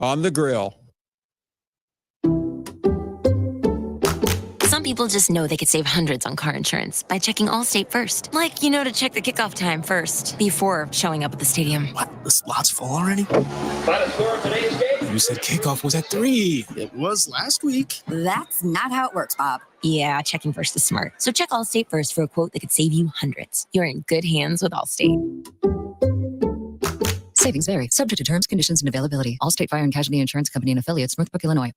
on the grill. Some people just know they could save hundreds on car insurance by checking Allstate first. Like, to check the kickoff time first before showing up at the stadium. What? The slots full already? Final score of today's game. You said kickoff was at 3. It was last week. That's not how it works, Bob. Yeah, checking first is smart. So check Allstate first for a quote that could save you hundreds. You're in good hands with Allstate. Savings vary. Subject to terms, conditions, and availability. Allstate Fire and Casualty Insurance Company and Affiliates, Northbrook, Illinois.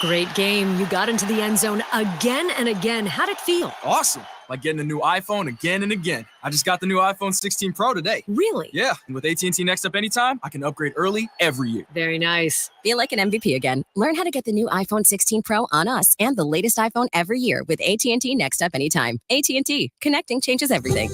Great game. You got into the end zone again and again. How'd it feel? Awesome. Like getting a new iPhone again and again. I just got the new iPhone 16 Pro today. Really? Yeah. And with AT&T Next Up Anytime, I can upgrade early every year. Very nice. Feel like an MVP again. Learn how to get the new iPhone 16 Pro on us and the latest iPhone every year with AT&T Next Up Anytime. AT&T. Connecting changes everything.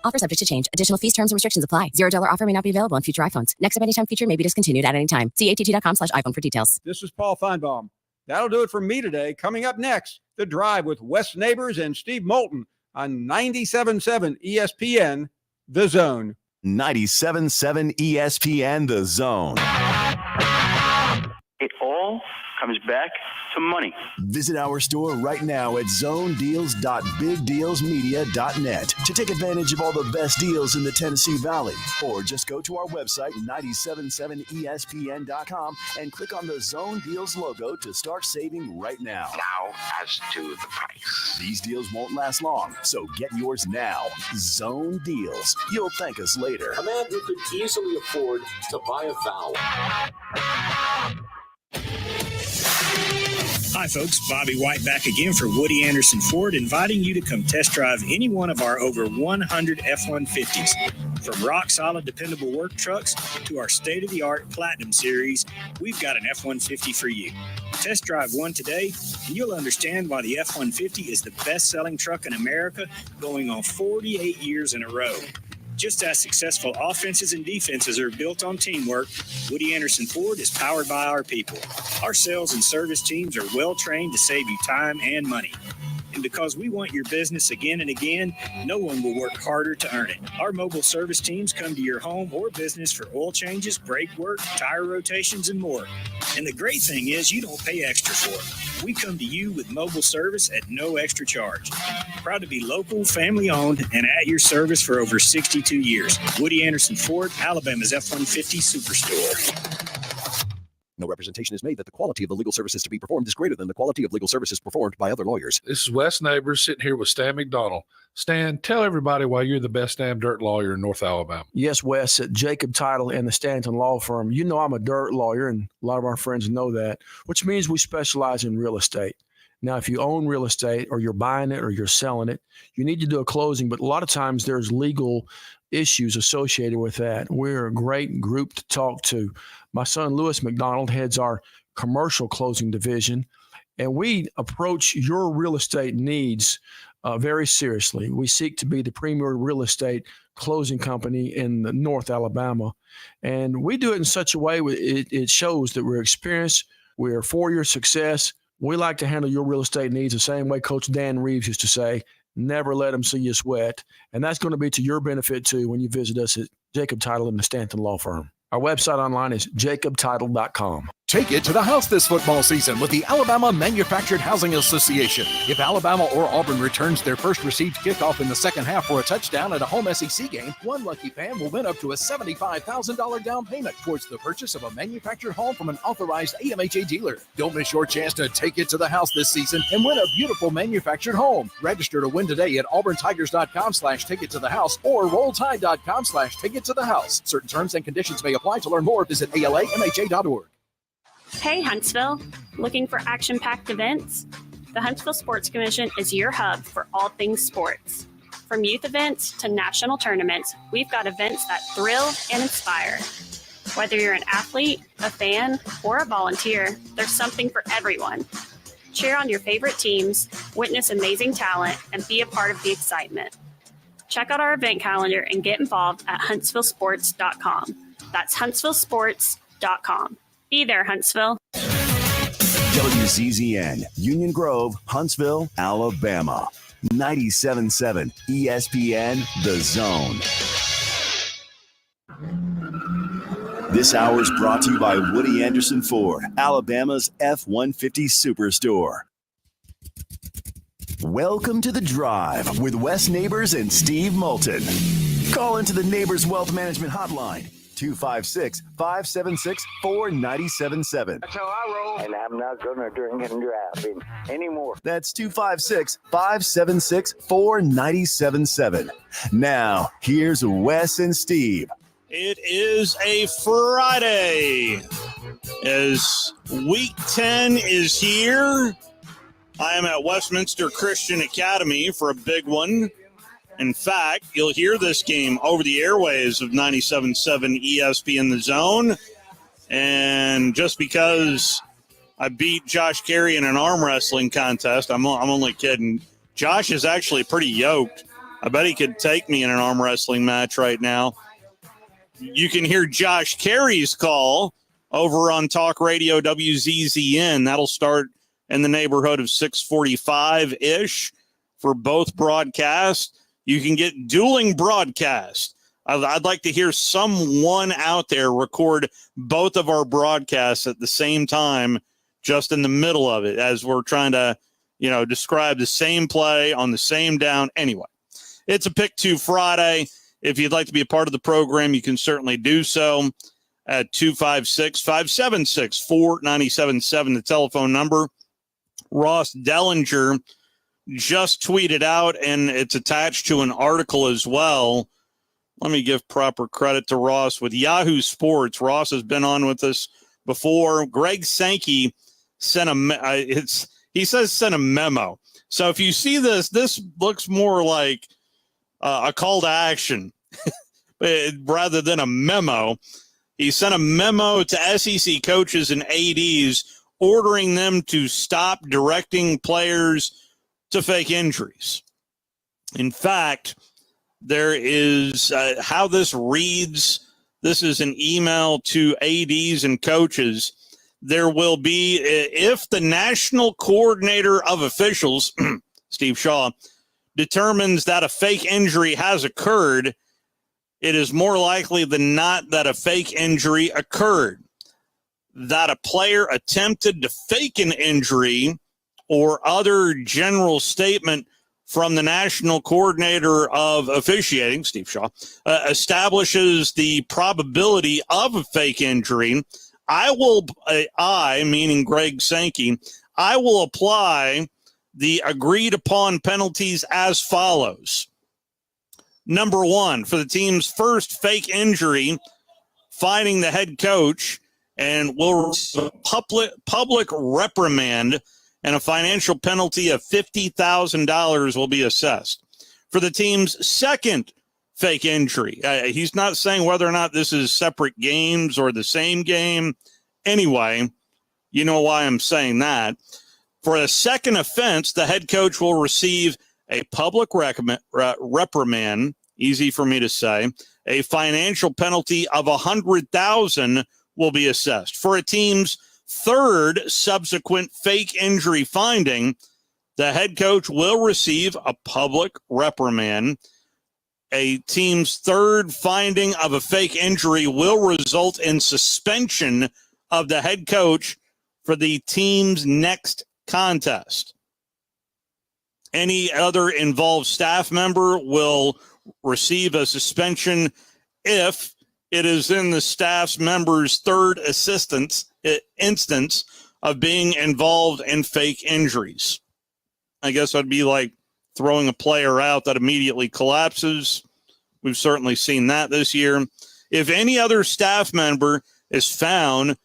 Offer subject to change. Additional fees, terms, and restrictions apply. $0 offer may not be available on future iPhones. Next Up Anytime feature may be discontinued at any time. See att.com/iPhone for details. This is Paul Feinbaum. That'll do it for me today. Coming up next, The Drive with Wes Neighbors and Steve Moulton on 97.7 ESPN, The Zone. 97.7 ESPN, The Zone. It all comes back to money. Visit our store right now at zonedeals.bigdealsmedia.net to take advantage of all the best deals in the Tennessee Valley. Or just go to our website, 977ESPN.com, and click on the Zone Deals logo to start saving right now. Now, as to the price. These deals won't last long, so get yours now. Zone Deals. You'll thank us later. A man who could easily afford to buy a vowel. Hi, folks. Bobby White back again for Woody Anderson Ford, inviting you to come test drive any one of our over 100 F-150s. From rock-solid, dependable work trucks to our state-of-the-art Platinum Series, we've got an F-150 for you. Test drive one today, and you'll understand why the F-150 is the best-selling truck in America, going on 48 years in a row. Just as successful offenses and defenses are built on teamwork, Woody Anderson Ford is powered by our people. Our sales and service teams are well-trained to save you time and money. And because we want your business again and again, no one will work harder to earn it. Our mobile service teams come to your home or business for oil changes, brake work, tire rotations, and more. And the great thing is you don't pay extra for it. We come to you with mobile service at no extra charge. Proud to be local, family-owned, and at your service for over 62 years. Woody Anderson Ford, Alabama's F-150 Superstore. No representation is made that the quality of the legal services to be performed is greater than the quality of legal services performed by other lawyers. This is Wes Neighbors sitting here with Stan McDonald. Stan, tell everybody why you're the best damn dirt lawyer in North Alabama. Yes, Wes, at Jacob Title and the Stanton Law Firm. You know I'm a dirt lawyer, and a lot of our friends know that, which means we specialize in real estate. Now, if you own real estate or you're buying it or you're selling it, you need to do a closing, but a lot of times there's legal issues associated with that. We're a great group to talk to. My son, Lewis McDonald, heads our commercial closing division, and we approach your real estate needs very seriously. We seek to be the premier real estate closing company in North Alabama, and we do it in such a way it shows that we're experienced, we're for your success. We like to handle your real estate needs the same way Coach Dan Reeves used to say, never let them see you sweat. And that's going to be to your benefit, too, when you visit us at Jacob Title and the Stanton Law Firm. Our website online is jacobtitle.com. Take it to the house this football season with the Alabama Manufactured Housing Association. If Alabama or Auburn returns their first received kickoff in the second half for a touchdown at a home SEC game, one lucky fan will win up to a $75,000 down payment towards the purchase of a manufactured home from an authorized AMHA dealer. Don't miss your chance to take it to the house this season and win a beautiful manufactured home. Register to win today at auburntigers.com/ticket-to-the-house or rolltide.com/ticket-to-the-house. Certain terms and conditions may apply. To learn more, visit alamha.org. Hey Huntsville, looking for action-packed events? The Huntsville Sports Commission is your hub for all things sports. From youth events to national tournaments, we've got events that thrill and inspire. Whether you're an athlete, a fan, or a volunteer, there's something for everyone. Cheer on your favorite teams, witness amazing talent, and be a part of the excitement. Check out our event calendar and get involved at huntsvillesports.com. That's huntsvillesports.com. Be there, Huntsville. WZZN, Union Grove, Huntsville, Alabama. 97.7 ESPN, The Zone. This hour is brought to you by Woody Anderson Ford, Alabama's F-150 Superstore. Welcome to The Drive with Wes Neighbors and Steve Moulton. Call into the Neighbors Wealth Management Hotline, 256-576-4977. That's how I roll. And I'm not going to drink and drive anymore. That's 256-576-4977. Now, here's Wes and Steve. It is a Friday as week 10 is here. I am at Westminster Christian Academy for a big one. In fact, you'll hear this game over the airwaves of 97.7 ESPN The Zone. And just because I beat Josh Carey in an arm wrestling contest, I'm only kidding. Josh is actually pretty yoked. I bet he could take me in an arm wrestling match right now. You can hear Josh Carey's call over on Talk Radio WZZN. That'll start in the neighborhood of 6:45-ish for both broadcasts. You can get dueling broadcast. I'd like to hear someone out there record both of our broadcasts at the same time, just in the middle of it, as we're trying to, describe the same play on the same down. Anyway, it's a Pick 2 Friday. If you'd like to be a part of the program, you can certainly do so at 256-576-4977, the telephone number. Ross Dellinger just tweeted out, and it's attached to an article as well. Let me give proper credit to Ross with Yahoo Sports. Ross has been on with us before. Greg Sankey sent a memo. So if you see this looks more like a call to action rather than a memo. He sent a memo to SEC coaches and ADs ordering them to stop directing players to fake injuries. In fact, there is how this reads. This is an email to ADs and coaches. There will be, if the national coordinator of officials, Steve Shaw, determines that a fake injury has occurred, it is more likely than not that a fake injury occurred. That a player attempted to fake an injury or other general statement from the national coordinator of officiating, Steve Shaw, establishes the probability of a fake injury. I, meaning Greg Sankey, I will apply the agreed upon penalties as follows. Number one, for the team's first fake injury, fining the head coach and will public reprimand, and a financial penalty of $50,000 will be assessed. For the team's second fake injury, he's not saying whether or not this is separate games or the same game. Anyway, you know why I'm saying that. For a second offense, the head coach will receive a public reprimand, easy for me to say. A financial penalty of $100,000 will be assessed. For a team's third subsequent fake injury finding, the head coach will receive a public reprimand. A team's third finding of a fake injury will result in suspension of the head coach for the team's next contest. Any other involved staff member will receive a suspension if it is in the staff member's third instance of being involved in fake injuries. I guess that'd be like throwing a player out that immediately collapses. We've certainly seen that this year. If any other staff member is found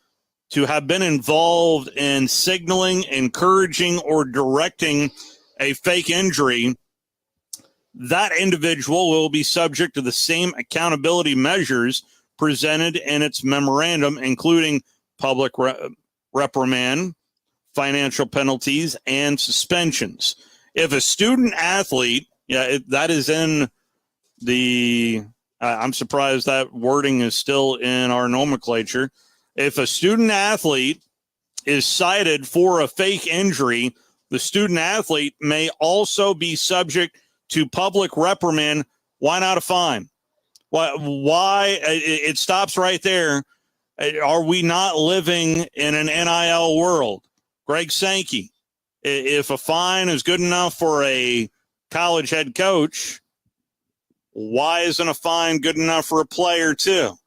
to have been involved in signaling, encouraging, or directing a fake injury, that individual will be subject to the same accountability measures presented in its memorandum, including public reprimand, financial penalties, and suspensions. If a student athlete, that is in the, I'm surprised that wording is still in our nomenclature. If a student athlete is cited for a fake injury, the student athlete may also be subject to public reprimand. Why not a fine? Why? It stops right there. Are we not living in an NIL world? Greg Sankey, if a fine is good enough for a college head coach, why isn't a fine good enough for a player too?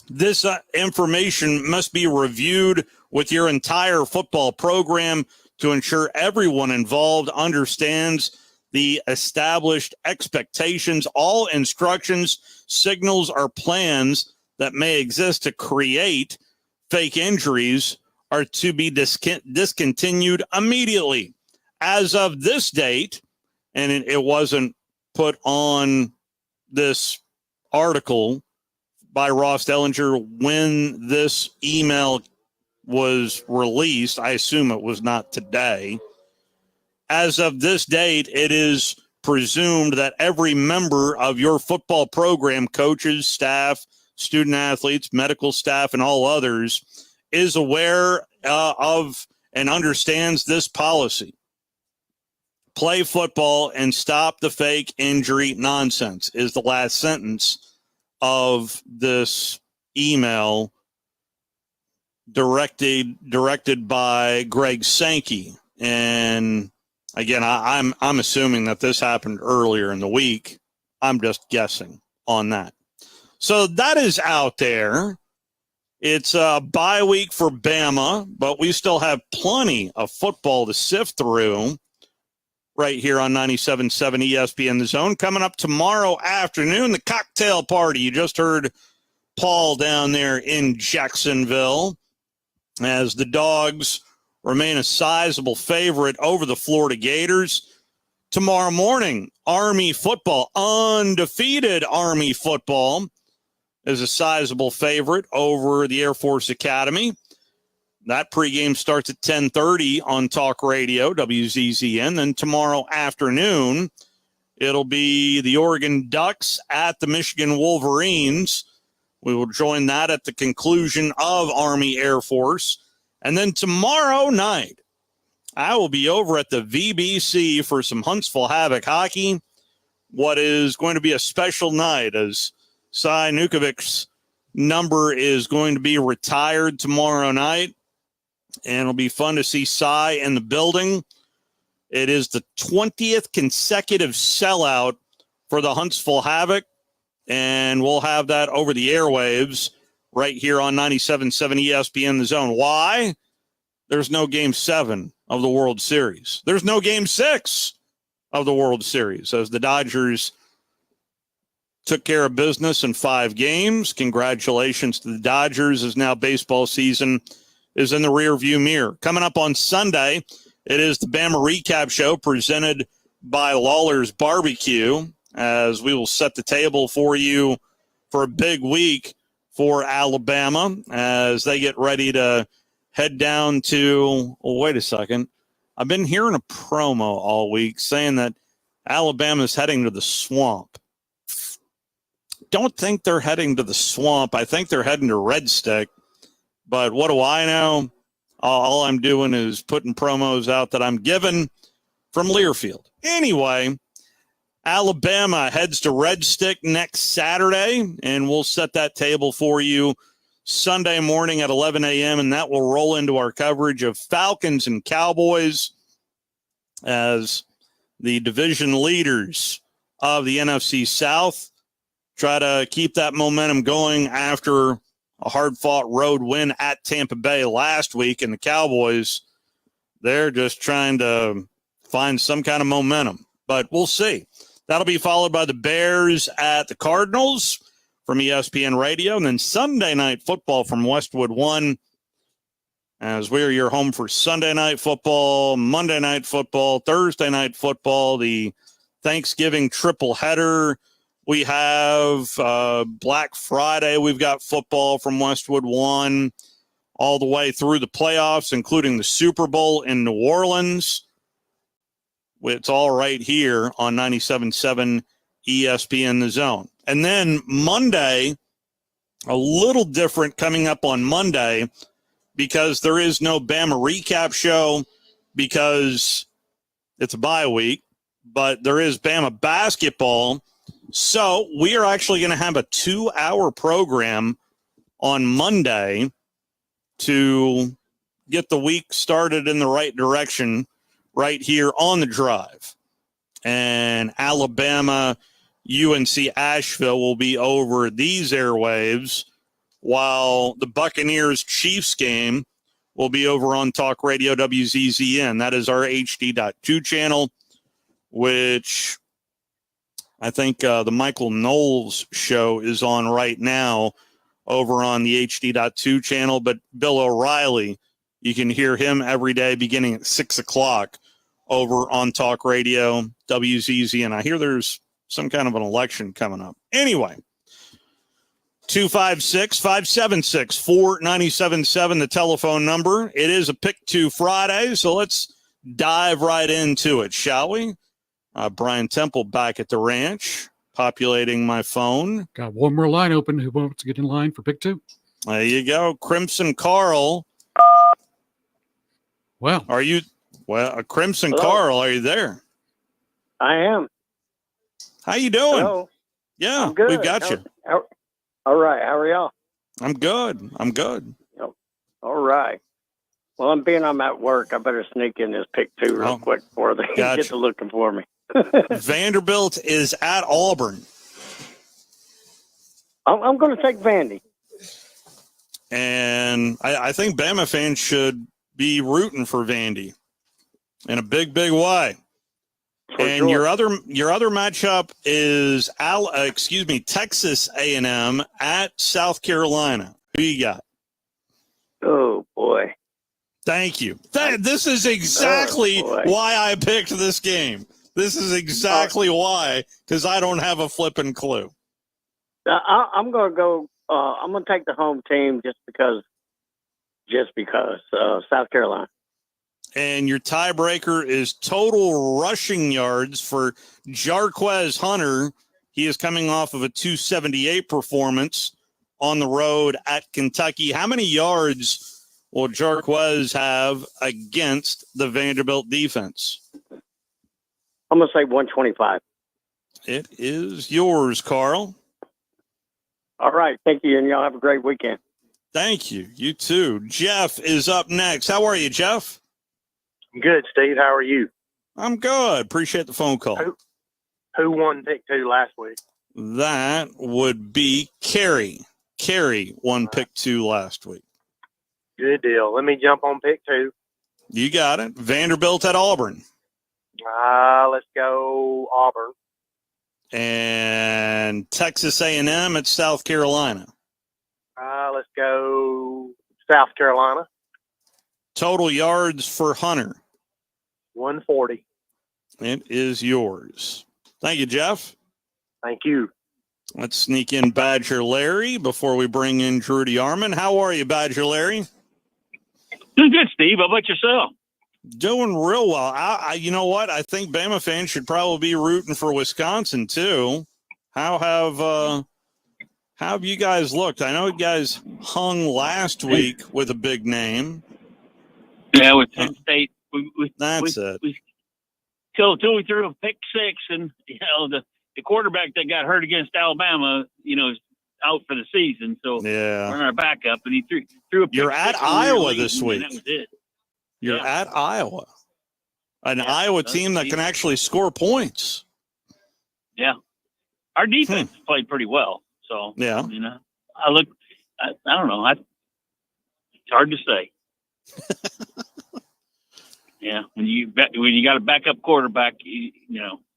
This information must be reviewed with your entire football program to ensure everyone involved understands the established expectations. All instructions, signals, or plans that may exist to create fake injuries are to be discontinued immediately. As of this date, and it wasn't put on this article by Ross Dellinger when this email was released. I assume it was not today. As of this date, it is presumed that every member of your football program, coaches, staff, student athletes, medical staff, and all others, is aware of and understands this policy. Play football and stop the fake injury nonsense is the last sentence of this email directed by Greg Sankey. And again, I'm assuming that this happened earlier in the week. I'm just guessing on that. So that is out there. It's a bye week for Bama, but we still have plenty of football to sift through right here on 97.7 ESPN The Zone. Coming up tomorrow afternoon, the cocktail party. You just heard Paul down there in Jacksonville as the Dogs remain a sizable favorite over the Florida Gators. Tomorrow morning, Army football, undefeated Army football, is a sizable favorite over the Air Force Academy. That pregame starts at 10:30 on Talk Radio, WZZN. Then tomorrow afternoon, it'll be the Oregon Ducks at the Michigan Wolverines. We will join that at the conclusion of Army Air Force. And then tomorrow night, I will be over at the VBC for some Huntsville Havoc hockey. What is going to be a special night as Cy Nukovic's number is going to be retired tomorrow night. And it'll be fun to see Cy in the building. It is the 20th consecutive sellout for the Huntsville Havoc. And we'll have that over the airwaves right here on 97.7 ESPN The Zone. Why? There's no Game 7 of the World Series. There's no Game 6 of the World Series as the Dodgers took care of business in 5 games. Congratulations to the Dodgers as now baseball season is in the rearview mirror. Coming up on Sunday, it is the Bama Recap Show presented by Lawler's Barbecue as we will set the table for you for a big week for Alabama as they get ready to head down to, wait a second. I've been hearing a promo all week saying that Alabama's heading to the swamp. Don't think they're heading to the swamp. I think they're heading to Red Stick. But what do I know? All I'm doing is putting promos out that I'm given from Learfield. Anyway, Alabama heads to Red Stick next Saturday, and we'll set that table for you Sunday morning at 11 a.m., and that will roll into our coverage of Falcons and Cowboys as the division leaders of the NFC South try to keep that momentum going after a hard-fought road win at Tampa Bay last week, and the Cowboys, they're just trying to find some kind of momentum. But we'll see. That'll be followed by the Bears at the Cardinals from ESPN Radio, and then Sunday Night Football from Westwood One, as we are your home for Sunday Night Football, Monday Night Football, Thursday Night Football, the Thanksgiving triple header. We have Black Friday. We've got football from Westwood One all the way through the playoffs, including the Super Bowl in New Orleans. It's all right here on 97.7 ESPN The Zone. And then Monday, a little different coming up on Monday because there is no Bama recap show because it's a bye week, but there is Bama basketball. So we are actually going to have a 2-hour program on Monday to get the week started in the right direction right here on the drive. And Alabama, UNC Asheville will be over these airwaves, while the Buccaneers-Chiefs game will be over on Talk Radio WZZN. That is our HD.2 channel, which I think the Michael Knowles show is on right now over on the HD.2 channel. But Bill O'Reilly, you can hear him every day beginning at 6 o'clock over on Talk Radio WZZN. I hear there's some kind of an election coming up. Anyway, 256-576-4977, the telephone number. It is a Pick 2 Friday, so let's dive right into it, shall we? Brian Temple back at the ranch, populating my phone. Got one more line open. Who wants to get in line for Pick 2? There you go. Crimson Carl. Well, are you? Well, Crimson Hello. Carl, are you there? I am. How you doing? Hello. Yeah, I'm good. we've got you. All right. How are y'all? I'm good. All right. Well, I'm at work. I better sneak in this Pick 2 real quick before they get to looking for me. Vanderbilt is at Auburn. I'm going to take Vandy. And I think Bama fans should be rooting for Vandy in a big, big way. And your other matchup is Texas A&M at South Carolina. Who you got? Oh boy! Thank you. This is exactly why I picked this game. This is exactly why, because I don't have a flipping clue. I'm going to go. I'm going to take the home team just because. South Carolina. And your tiebreaker is total rushing yards for Jarquez Hunter. He is coming off of a 278 performance on the road at Kentucky. How many yards will Jarquez have against the Vanderbilt defense? I'm going to say 125. It is yours, Carl. All right. Thank you, and y'all have a great weekend. Thank you. You too. Jeff is up next. How are you, Jeff? Good, Steve. How are you? I'm good. Appreciate the phone call. Who won Pick 2 last week? That would be Kerry. Kerry won Pick 2 last week. Good deal. Let me jump on Pick 2. You got it. Vanderbilt at Auburn. Let's go Auburn. And Texas A&M at South Carolina. Let's go South Carolina. Total yards for Hunter. 140. It is yours. Thank you, Jeff. Thank you. Let's sneak in Badger Larry before we bring in Drudy Armand. How are you, Badger Larry? Doing good, Steve. How about yourself? Doing real well. You know what? I think Bama fans should probably be rooting for Wisconsin, too. How have you guys looked? I know you guys hung last week with a big name. Yeah, with Penn State. That's it. Till we threw a pick 6, and the quarterback that got hurt against Alabama, is out for the season. So yeah, we're our backup, and he threw a pick. You're at Iowa this week. That was it. You're at Iowa, an Iowa team that can actually score points. Yeah, our defense played pretty well. So yeah, I don't know. It's hard to say. Yeah, when you got a backup quarterback, you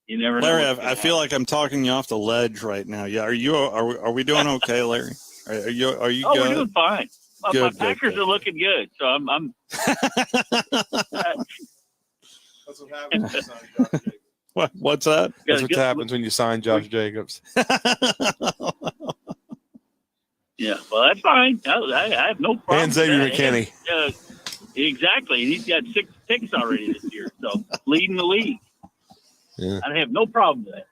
never know. Larry, I feel like I'm talking you off the ledge right now. Yeah, are we doing okay, Larry? Are you good? We're doing fine. My Packers are looking good, so I'm That's what happens when you sign Josh Jacobs. What's that? That's what happens when you sign Josh Jacobs. Yeah, well, that's fine. I have no problem. And Xavier McKinney. Exactly. He's got 6 picks already this year, so leading the league. Yeah. I have no problem with that.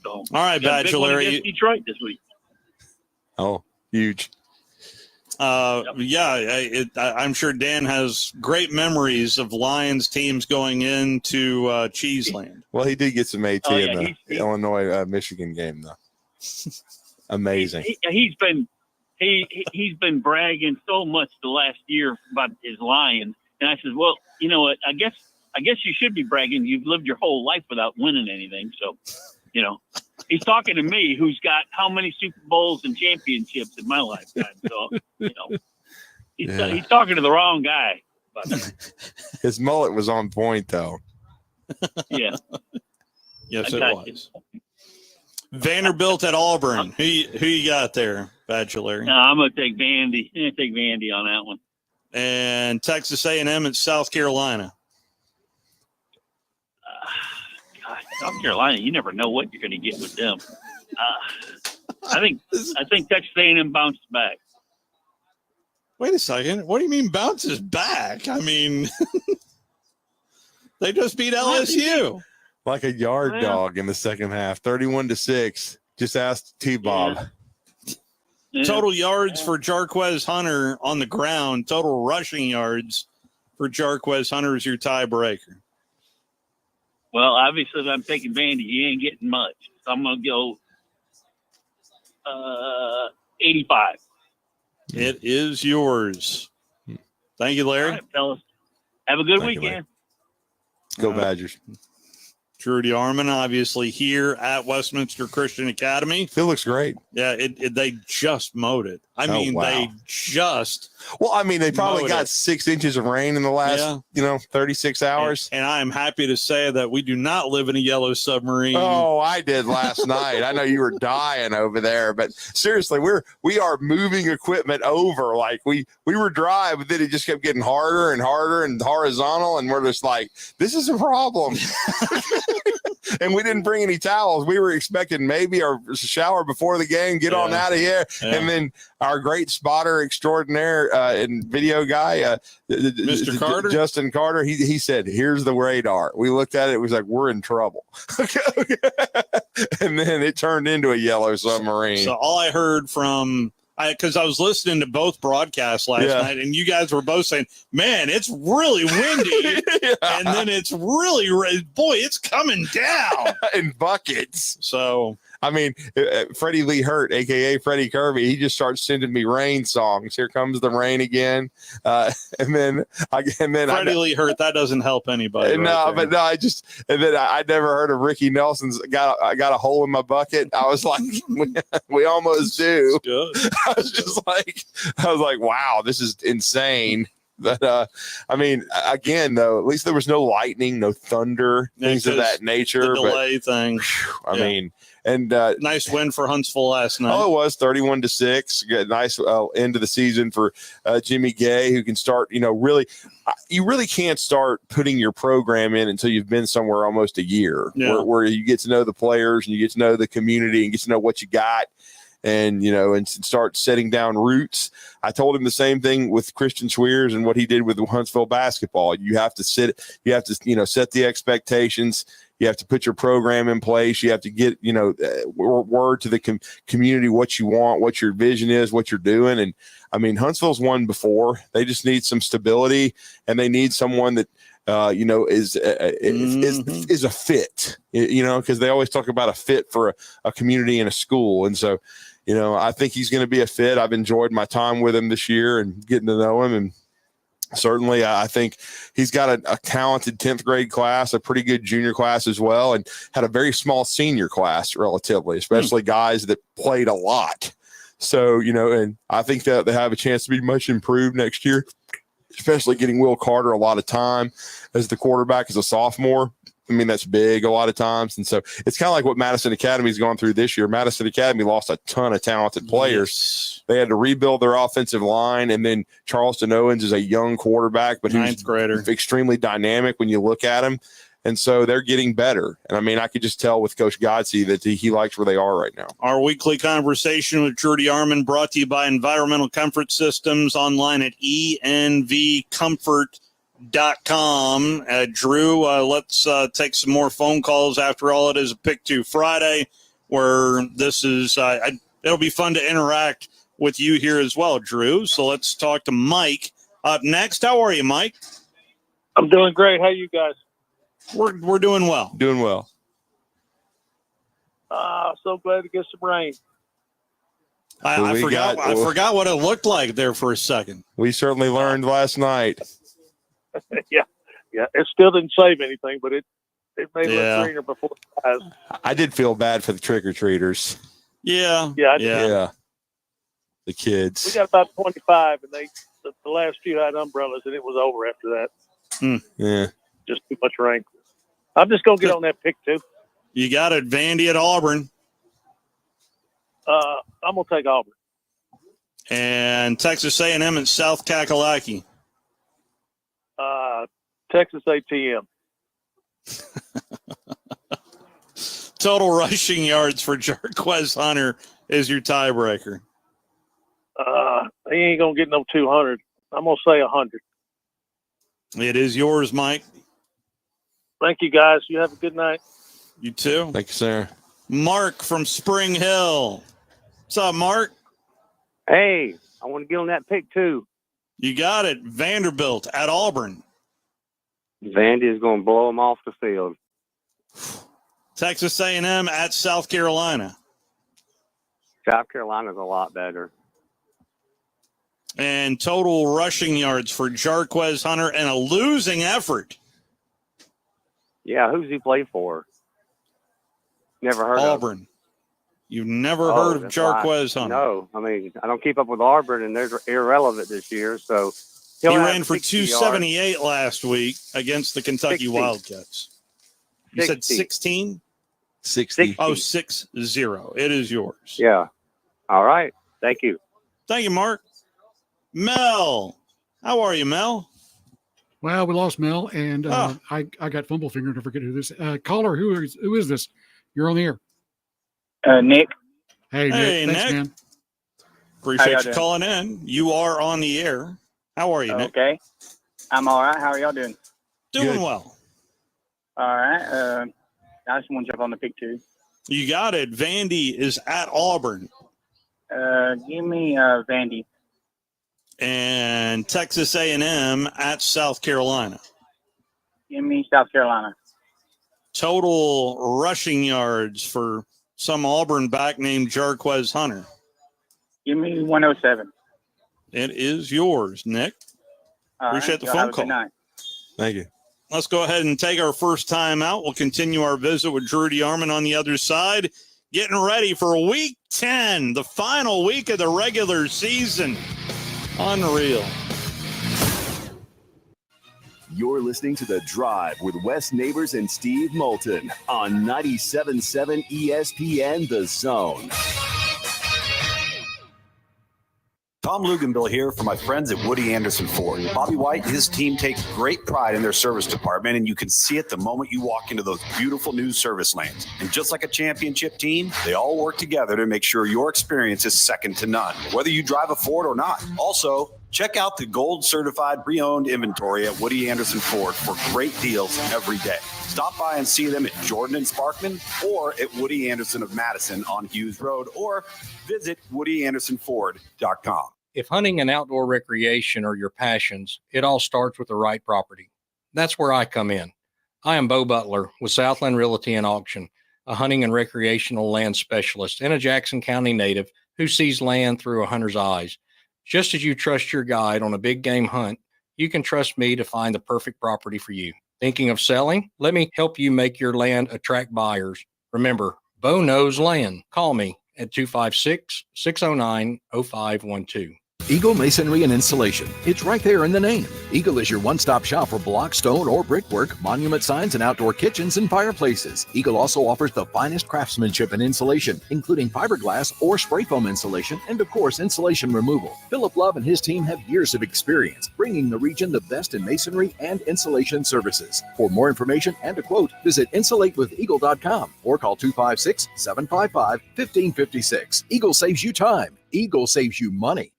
So, all right, Bachelor. Detroit this week. Oh, huge. Yeah, I'm sure Dan has great memories of Lions teams going into Cheeseland. Well, he did get some AT in the Illinois-Michigan game, though. Amazing. He's been bragging so much the last year about his Lions, and I said, well, you know what? I guess you should be bragging. You've lived your whole life without winning anything, so you know. He's talking to me, who's got how many Super Bowls and championships in my lifetime. So you know, he's talking to the wrong guy. But, His mullet was on point, though. yeah. Yes, it was. Vanderbilt at Auburn. Who you got there, Bachelor? No, I'm going to take Vandy. I'm going to take Vandy on that one. And Texas A&M at South Carolina. Gosh, South Carolina, you never know what you're going to get with them. I think Texas A&M bounces back. Wait a second. What do you mean bounces back? I mean, they just beat LSU. Like a yard dog in the second half, 31-6. Just asked T-Bob. Yeah. Total yards for Jarquez Hunter on the ground. Total rushing yards for Jarquez Hunter is your tiebreaker. Well, obviously, if I'm taking Vandy, you ain't getting much. So I'm going to go 85. It is yours. Thank you, Larry. All right, fellas. Have a good weekend. Go Badgers. Drew DeArmond, obviously here at Westminster Christian Academy. It looks great. Yeah, they just mowed it. They just. Well, I mean, they probably got 6 inches of rain in the last, 36 hours. And I am happy to say that we do not live in a yellow submarine. Oh, I did last night. I know you were dying over there, but seriously, we are moving equipment over. Like we were dry, but then it just kept getting harder and harder and horizontal, and we're just like, this is a problem. And we didn't bring any towels. We were expecting maybe our shower before the game, get on out of here. Yeah. And then our great spotter extraordinaire and video guy, Mr. Carter, Justin Carter, he said, here's the radar. We looked at it. It was like, we're in trouble. And then it turned into a yellow submarine. So all I heard from, because I was listening to both broadcasts last night, and you guys were both saying, man, it's really windy. And then it's really, boy, it's coming down. In buckets. So, I mean, Freddie Lee Hurt, a.k.a. Freddie Kirby, he just starts sending me rain songs. Here comes the rain again. And then Freddie Lee Hurt, that doesn't help anybody. I never heard of Ricky Nelson's I got a hole in my bucket. I was like, we almost do. Good. I was like, wow, this is insane. But I mean, again, though, at least there was no lightning, no thunder, things of that nature. The delay thing. I mean, and nice win for Huntsville last night. Oh, it was 31-6. Nice end of the season for Jimmy Gay, who can start. Really, you really can't start putting your program in until you've been somewhere almost a year, where you get to know the players and you get to know the community and get to know what you got. And, and start setting down roots. I told him the same thing with Christian Swears and what he did with Huntsville basketball. You have to set the expectations. You have to put your program in place. You have to get, word to the community what you want, what your vision is, what you're doing. And I mean, Huntsville's won before. They just need some stability, and they need someone that, is a fit, because they always talk about a fit for a community and a school. And so, I think he's going to be a fit. I've enjoyed my time with him this year and getting to know him. And certainly I think he's got a talented 10th grade class, a pretty good junior class as well, and had a very small senior class relatively, especially guys that played a lot. So, and I think that they have a chance to be much improved next year, especially getting Will Carter a lot of time as the quarterback as a sophomore. I mean, that's big a lot of times. And so it's kind of like what Madison Academy's gone through this year. Madison Academy lost a ton of talented players. Yes. They had to rebuild their offensive line. And then Charleston Owens is a young quarterback, but he's extremely dynamic when you look at him. And so they're getting better. And I mean, I could just tell with Coach Godsey that he likes where they are right now. Our weekly conversation with Drew DeArmond brought to you by Environmental Comfort Systems, online at envcomfort.com. Drew, let's take some more phone calls. After all, it is a Pick 2 Friday, where this is it'll be fun to interact with you here as well, Drew. So let's talk to Mike up next. How are you, Mike? I'm doing great. How you guys? We're doing well. Doing well. So glad to get some rain. I forgot what it looked like there for a second. We certainly learned last night. Yeah. It still didn't save anything, but it made it look greener before the eyes. I did feel bad for the trick-or-treaters. Yeah. The kids. We got about 25, and the last few had umbrellas, and it was over after that. Yeah. Just too much rain. I'm just going to get on that pick, too. You got it, Vandy at Auburn. I'm going to take Auburn. And Texas A&M at South Kakalaki. Texas ATM. Total rushing yards for Jarquez Hunter is your tiebreaker. He ain't going to get no 200. I'm going to say 100. It is yours, Mike. Thank you, guys. You have a good night. You too. Thank you, sir. Mark from Spring Hill. What's up, Mark? Hey, I want to get on that pick, too. You got it. Vanderbilt at Auburn. Vandy is going to blow them off the field. Texas A&M at South Carolina. South Carolina's a lot better. And total rushing yards for Jarquez Hunter and a losing effort. Yeah, who's he play for? Never heard of Auburn. You've never heard of Jarquez Hunter? No, I mean, I don't keep up with Auburn, and they're irrelevant this year, so he ran for 278 last week against the Kentucky 60. Wildcats. You said 16? 60. Oh, 60. It is yours. Yeah. All right. Thank you. Thank you, Mark. Mel. How are you, Mel? Well, we lost Mel, and I got fumble fingered. I forget who this caller. Who is this? You're on the air. Nick. Hey, Nick. Thanks, man. doing? Appreciate you calling in. You are on the air. How are you, Nick? Okay. I'm all right. How are y'all doing? Doing well. All right. I just want to jump on the pick, too. You got it. Vandy is at Auburn. Give me Vandy. And Texas A&M at South Carolina. Give me South Carolina. Total rushing yards for some Auburn back named Jarquez Hunter. Give me 107. It is yours, Nick. Appreciate the phone call. Thank you. Let's go ahead and take our first time out. We'll continue our visit with Drew DeArmond on the other side. Getting ready for week 10, the final week of the regular season. Unreal. You're listening to The Drive with Wes Neighbors and Steve Moulton on 97.7 ESPN The Zone. Tom Luganville here for my friends at Woody Anderson Ford. Bobby White and his team take great pride in their service department, and you can see it the moment you walk into those beautiful new service lanes. And just like a championship team, they all work together to make sure your experience is second to none, whether you drive a Ford or not. Also, check out the gold certified pre-owned inventory at Woody Anderson Ford for great deals every day. Stop by and see them at Jordan and Sparkman or at Woody Anderson of Madison on Hughes Road, or visit WoodyAndersonFord.com. If hunting and outdoor recreation are your passions, it all starts with the right property. That's where I come in. I am Bo Butler with Southland Realty and Auction, a hunting and recreational land specialist and a Jackson County native who sees land through a hunter's eyes. Just as you trust your guide on a big game hunt, you can trust me to find the perfect property for you. Thinking of selling? Let me help you make your land attract buyers. Remember, Bo knows land. Call me at 256-609-0512. Eagle Masonry and Installation. It's right there in the name. Eagle is your one-stop shop for block, stone, or brickwork, monument signs, and outdoor kitchens and fireplaces. Eagle also offers the finest craftsmanship and insulation, including fiberglass or spray foam insulation, and of course, insulation removal. Philip Love and his team have years of experience, bringing the region the best in masonry and insulation services. For more information and a quote, visit insulatewitheagle.com or call 256-755-1556. Eagle saves you time. Eagle saves you money.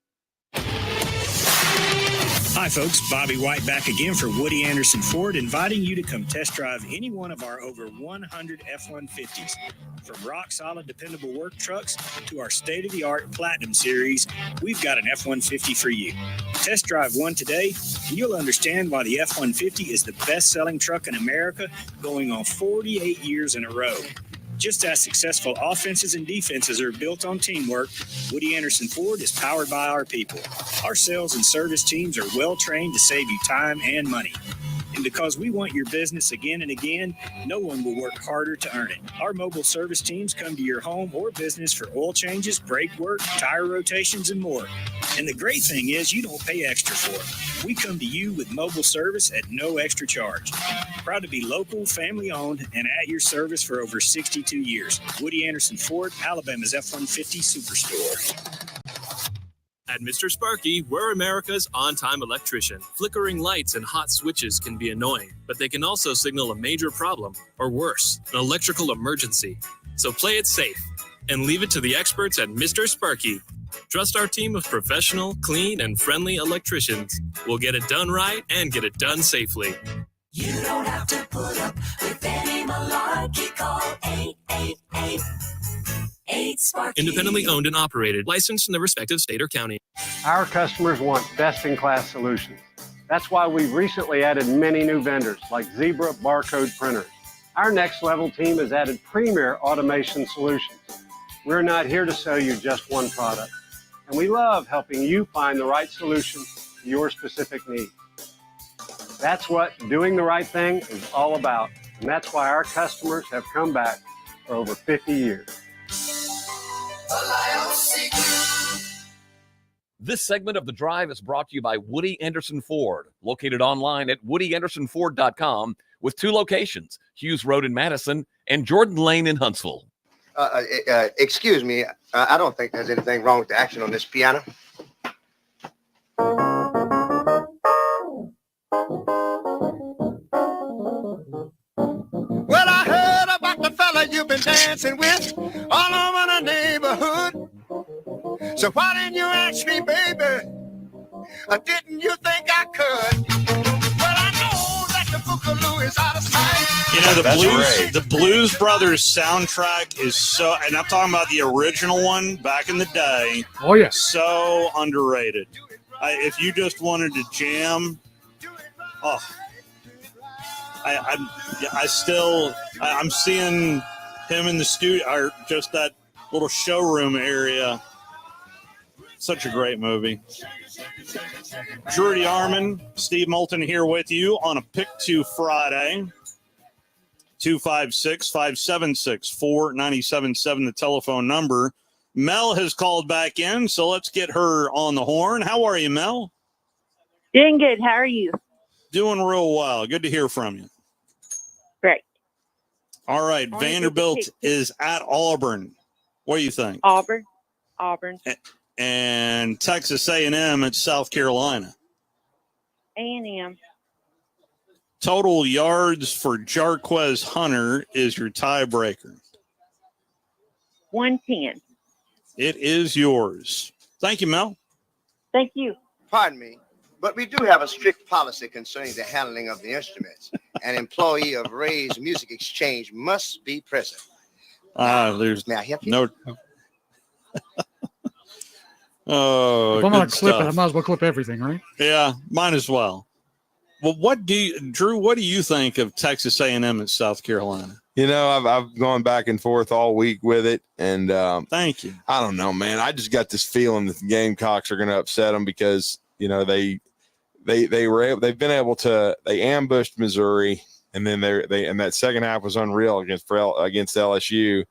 Hi, folks. Bobby White back again for Woody Anderson Ford, inviting you to come test drive any one of our over 100 F-150s. From rock-solid, dependable work trucks to our state-of-the-art Platinum Series, we've got an F-150 for you. Test drive one today, and you'll understand why the F-150 is the best-selling truck in America, going on 48 years in a row. Just as successful offenses and defenses are built on teamwork, Woody Anderson Ford is powered by our people. Our sales and service teams are well trained to save you time and money. And because we want your business again and again, no one will work harder to earn it. Our mobile service teams come to your home or business for oil changes, brake work, tire rotations, and more. And the great thing is you don't pay extra for it. We come to you with mobile service at no extra charge. Proud to be local, family-owned, and at your service for over 62 years. Woody Anderson Ford, Alabama's F-150 Superstore. At Mr. Sparky, we're America's on-time electrician. Flickering lights and hot switches can be annoying, but they can also signal a major problem, or worse, an electrical emergency. So play it safe and leave it to the experts at Mr. Sparky. Trust our team of professional, clean, and friendly electricians. We'll get it done right and get it done safely. You don't have to put up with any malarkey. Call 888-8-Sparky. Independently owned and operated, licensed in the respective state or county. Our customers want best-in-class solutions. That's why we've recently added many new vendors like Zebra barcode printers. Our next level team has added premier automation solutions. We're not here to sell you just one product, and we love helping you find the right solution to your specific need. That's what doing the right thing is all about, and that's why our customers have come back for over 50 years. This segment of The Drive is brought to you by Woody Anderson Ford, located online at woodyAndersonFord.com with 2 locations, Hughes Road in Madison and Jordan Lane in Huntsville. Excuse me, I don't think there's anything wrong with the action on this piano. Well, I heard about the fella you've been dancing with all over the neighborhood. So why didn't you ask me, baby? Or didn't you think I could? Well, I know that the Boogaloo is out of sight. You know, the Blues Brothers soundtrack is so, and I'm talking about the original one back in the day. Oh, yeah. So underrated. If you just wanted to jam, I'm seeing him in the studio, or just that little showroom area. Such a great movie. Drudy Armand, Steve Moulton here with you on a Pick 2 Friday. 256-576-4977, the telephone number. Mel has called back in, so let's get her on the horn. How are you, Mel? Doing good. How are you? Doing real well. Good to hear from you. Great. All right. Vanderbilt is at Auburn. What do you think? Auburn. And Texas A&M at South Carolina. A&M. Total yards for Jarquez Hunter is your tiebreaker. 110. It is yours. Thank you, Mel. Thank you. Pardon me, but we do have a strict policy concerning the handling of the instruments. An employee of Ray's Music Exchange must be present. There's May I help you? no. Oh, if I'm going good to clip stuff. it, I might as well clip everything, right? Yeah, might as well. Well, Drew, what do you think of Texas A&M at South Carolina? You know, I've gone back and forth all week with it, and thank you. I don't know, man. I just got this feeling that the Gamecocks are going to upset them because they've been able to ambushed Missouri, and then and that second half was unreal against LSU.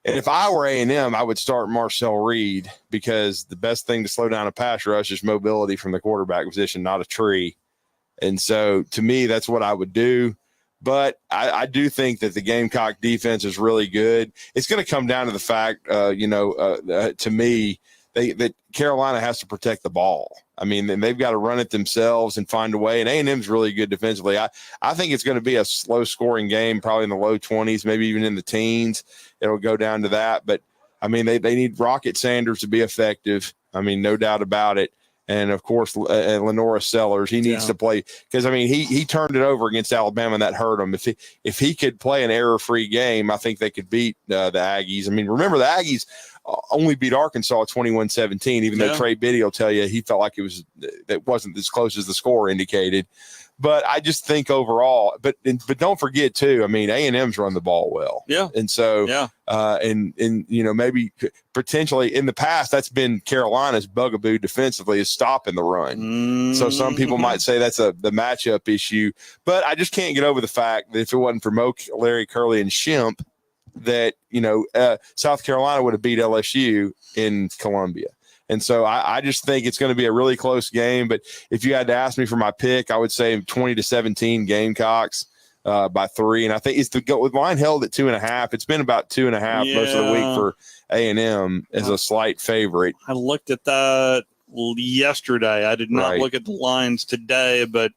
And if I were A&M, I would start Marcel Reed because the best thing to slow down a pass rush is mobility from the quarterback position, not a tree. And so, to me, that's what I would do. But I do think that the Gamecock defense is really good. It's going to come down to the fact, to me, that Carolina has to protect the ball. I mean, and they've got to run it themselves and find a way. And A&M's really good defensively. I think it's going to be a slow-scoring game, probably in the low 20s, maybe even in the teens. It'll go down to that. But, I mean, they need Rocket Sanders to be effective. I mean, no doubt about it. And, of course, Lenora Sellers, he needs to play because, I mean, he turned it over against Alabama, and that hurt him. If he could play an error-free game, I think they could beat the Aggies. I mean, remember, the Aggies only beat Arkansas 21-17, even though Yeah. Trey Biddy will tell you he felt like that wasn't as close as the score indicated. But I just think overall, but don't forget too, I mean, A&M's run the ball well. Yeah. And so, Yeah. and maybe potentially in the past, that's been Carolina's bugaboo defensively, is stopping the run. So some people might say that's the matchup issue, but I just can't get over the fact that if it wasn't for Mo, Larry, Curley, and Shemp, that, South Carolina would have beat LSU in Columbia. And so I just think it's going to be a really close game. But if you had to ask me for my pick, I would say 20-17 Gamecocks by 3. And I think it's the line held at 2.5. It's been about 2.5 most of the week for A&M as a slight favorite. I looked at that yesterday. I did not look at the lines today, but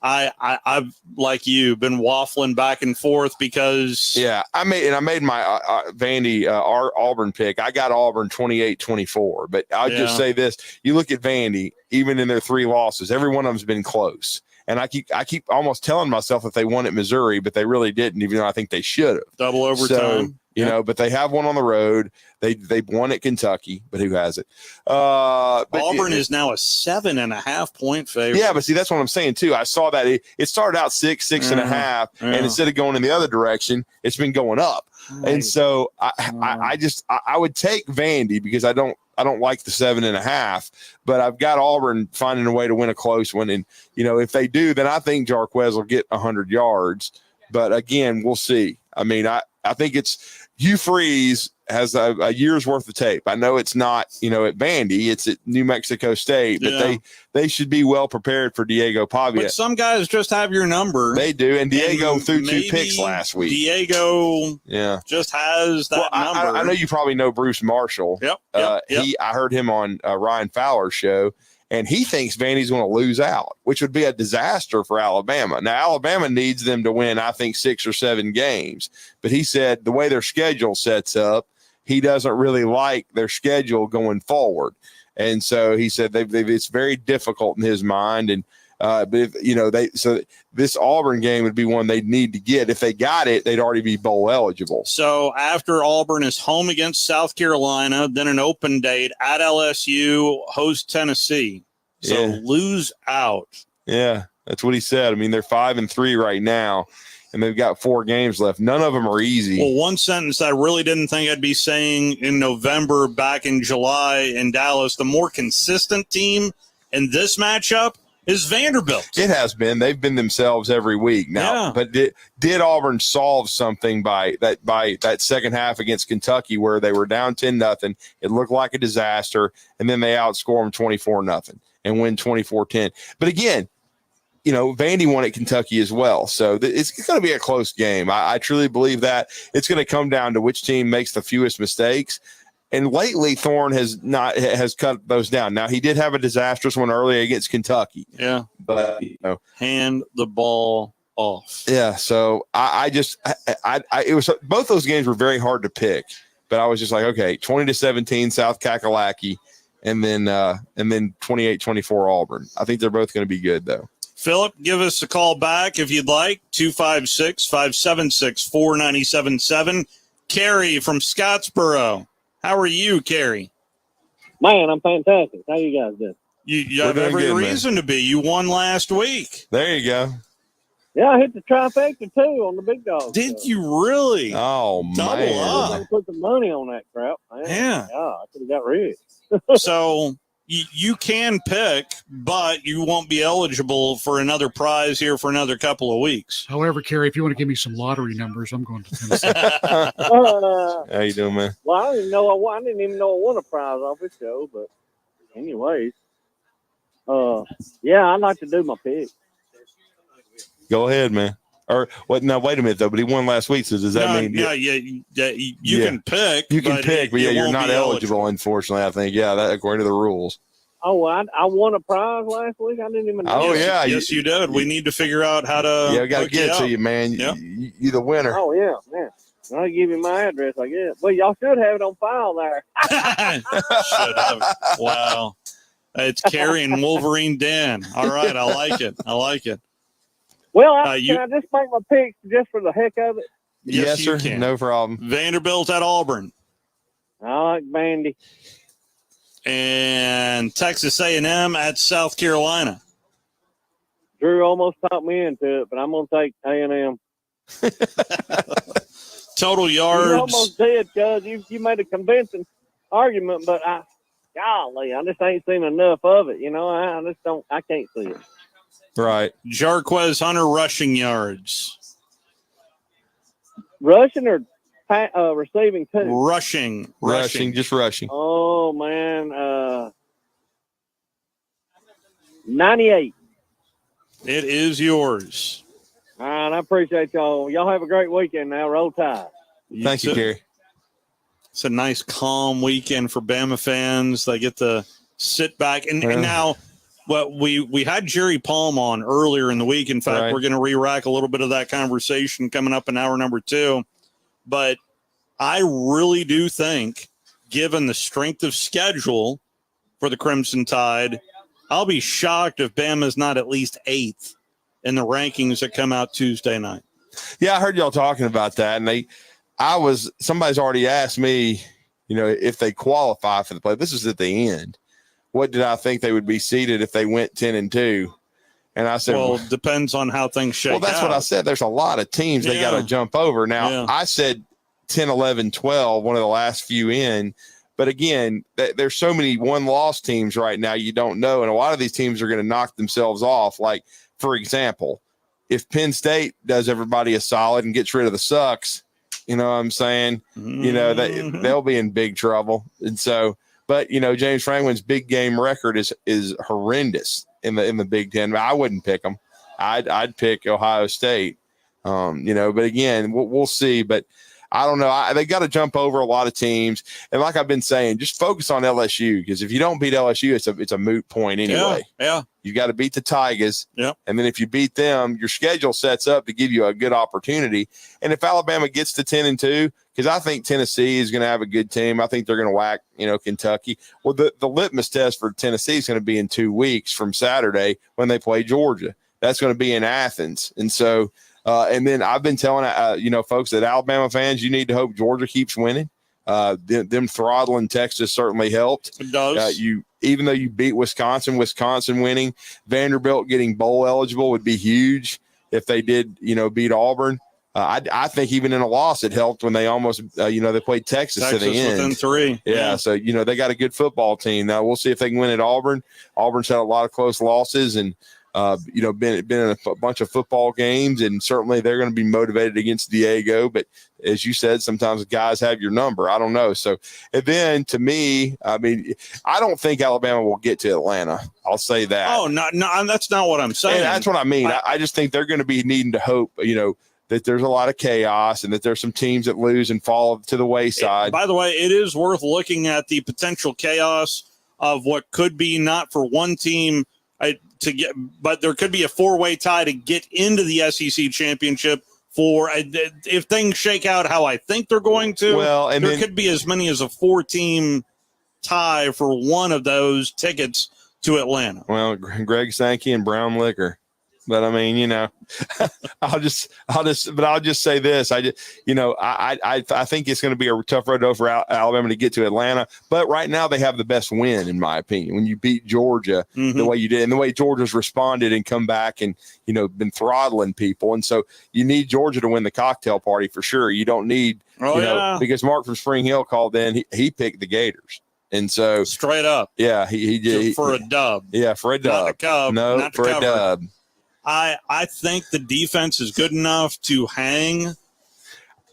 I've, like you, been waffling back and forth because I made my Vandy Auburn pick. I got Auburn 28-24, but I'll just say this: you look at Vandy, even in their 3 losses, every one of them's been close. And I keep almost telling myself that they won at Missouri, but they really didn't, even though I think they should have. Double overtime. So, but they have one on the road. They won at Kentucky, but who has it? Auburn is now a 7.5 point favorite. Yeah, but see, that's what I'm saying too. I saw that it started out 6.5, and instead of going in the other direction, it's been going up. And so I would take Vandy because I don't like the 7.5, but I've got Auburn finding a way to win a close one. And, if they do, then I think Jarquez will get 100 yards. But again, we'll see. I mean, I think it's Hugh Freeze has a year's worth of tape. I know it's not, at Vandy, it's at New Mexico State, but they should be well prepared for Diego Pavia. But some guys just have your number. They do. And Diego threw 2 picks last week. Diego just has that number. I know you probably know Bruce Marshall. Yep. I heard him on Ryan Fowler's show, and he thinks Vandy's going to lose out, which would be a disaster for Alabama. Now, Alabama needs them to win, I think, 6 or 7 games. But he said the way their schedule sets up, he doesn't really like their schedule going forward. And so he said it's very difficult in his mind. And but if, so this Auburn game would be one they'd need to get. If they got it, they'd already be bowl eligible. So after Auburn is home against South Carolina, then an open date at LSU, host Tennessee. So lose out. Yeah, that's what he said. I mean, they're 5-3 right now, and they've got 4 games left. None of them are easy. Well, one sentence I really didn't think I'd be saying in November, back in July in Dallas, the more consistent team in this matchup is Vanderbilt. It has been. They've been themselves every week now. But did Auburn solve something by that second half against Kentucky where they were down 10-0? It looked like a disaster, and then they outscore them 24-0 and win 24-10. But again, Vandy won at Kentucky as well. So it's going to be a close game. I truly believe that. It's going to come down to which team makes the fewest mistakes. And lately, Thorne has cut those down. Now, he did have a disastrous one early against Kentucky. Yeah. But, hand the ball off. Yeah. So it was, both those games were very hard to pick. But I was just like, okay, 20-17 South Kakalaki, and then 28-24 Auburn. I think they're both going to be good, though. Philip, give us a call back if you'd like, 256-576-4977. Carrie from Scottsboro. How are you, Carrie? Man, I'm fantastic. How you guys doing? You have every reason to be. You won last week. There you go. Yeah, I hit the trifecta too on the big dog. Did you really? Oh, man. I put the money on that crap. Man. Yeah. I could have got rich. So you can pick, but you won't be eligible for another prize here for another couple of weeks. However, Kerry, if you want to give me some lottery numbers, I'm going to Tennessee. How you doing, man? Well, I didn't even know I won a prize off this show, but anyways, yeah, I'd like to do my pick. Go ahead, man. Or what? Now, wait a minute though. But he won last week, so does that mean? You can pick. You can pick, but you're not eligible, unfortunately. I think, that according to the rules. Oh, I won a prize last week. I didn't even know. Oh, yes, you did. We need to figure out how to. Yeah, we got to get it to you, man. You're the winner. Oh yeah, man. I'll give you my address, I guess. Well, y'all should have it on file there. Should have. Wow. It's Carrie and Wolverine Den. All right, I like it. Well, can I just make my picks just for the heck of it? Yes, sir. Can. No problem. Vanderbilt at Auburn. I like Vandy. And Texas A&M at South Carolina. Drew almost talked me into it, but I'm going to take A&M. Total yards. You almost did, cuz you made a convincing argument, but golly, I just ain't seen enough of it. I can't see it. Right. Jarquez Hunter rushing yards. Rushing or receiving too? Rushing. Just rushing. Oh man, 98. It is yours. All right, I appreciate y'all. Y'all have a great weekend now. Roll Tide. Thank you, Gary. It's a nice, calm weekend for Bama fans. They get to sit back. And now, we had Jerry Palm on earlier in the week. In fact, we're going to re-rack a little bit of that conversation coming up in hour number 2. But I really do think, given the strength of schedule for the Crimson Tide, I'll be shocked if Bama's not at least 8th in the rankings that come out Tuesday night. Yeah, I heard y'all talking about that, and somebody's already asked me, if they qualify for the play. This is at the end. What did I think they would be seated if they went 10-2? And I said, well, it depends on how things shake out. Well, that's what I said. There's a lot of teams they got to jump over. Now, I said 10, 11, 12, one of the last few in. But again, there's so many one-loss teams right now you don't know. And a lot of these teams are going to knock themselves off. Like, for example, if Penn State does everybody a solid and gets rid of the sucks, you know what I'm saying? They'll be in big trouble. And so, but James Franklin's big game record is horrendous in the Big Ten. I wouldn't pick them. I'd pick Ohio State. But again, we'll see. But I don't know. They got to jump over a lot of teams. And like I've been saying, just focus on LSU, because if you don't beat LSU, it's a moot point anyway. Yeah. You got to beat the Tigers. Yeah. And then if you beat them, your schedule sets up to give you a good opportunity. And if Alabama gets to 10-2, because I think Tennessee is going to have a good team. I think they're going to whack, Kentucky. Well, the litmus test for Tennessee is going to be in 2 weeks from Saturday when they play Georgia. That's going to be in Athens. And so, and then I've been telling, folks, that Alabama fans, you need to hope Georgia keeps winning. Them throttling Texas certainly helped. It does. Even though you beat Wisconsin winning, Vanderbilt getting bowl eligible would be huge if they did, beat Auburn. I think even in a loss, it helped when they almost, they played Texas to the end. Within 3. Yeah. So, they got a good football team. Now we'll see if they can win at Auburn. Auburn's had a lot of close losses and, been in a bunch of football games, and certainly they're going to be motivated against Diego. But as you said, sometimes guys have your number. I don't know. So, and then to me, I don't think Alabama will get to Atlanta. I'll say that. Oh, no, that's not what I'm saying. And that's what I mean. I just think they're going to be needing to hope, that there's a lot of chaos and that there's some teams that lose and fall to the wayside. By the way, it is worth looking at the potential chaos of what could be not for one team but there could be a 4-way tie to get into the SEC championship if things shake out how I think they're going to. Well, and there could be as many as a 4-team tie for one of those tickets to Atlanta. Well, Greg Sankey and Brown Liquor. But I'll just say this. I think it's going to be a tough road for Alabama to get to Atlanta. But right now they have the best win, in my opinion. When you beat Georgia the way you did, and the way Georgia's responded and come back and been throttling people, and so you need Georgia to win the cocktail party for sure. You don't need because Mark from Spring Hill called in. He picked the Gators. And so straight up, yeah, he did for a dub. Yeah, for a dub. Not a Cub, no, not for a dub. I think the defense is good enough to hang.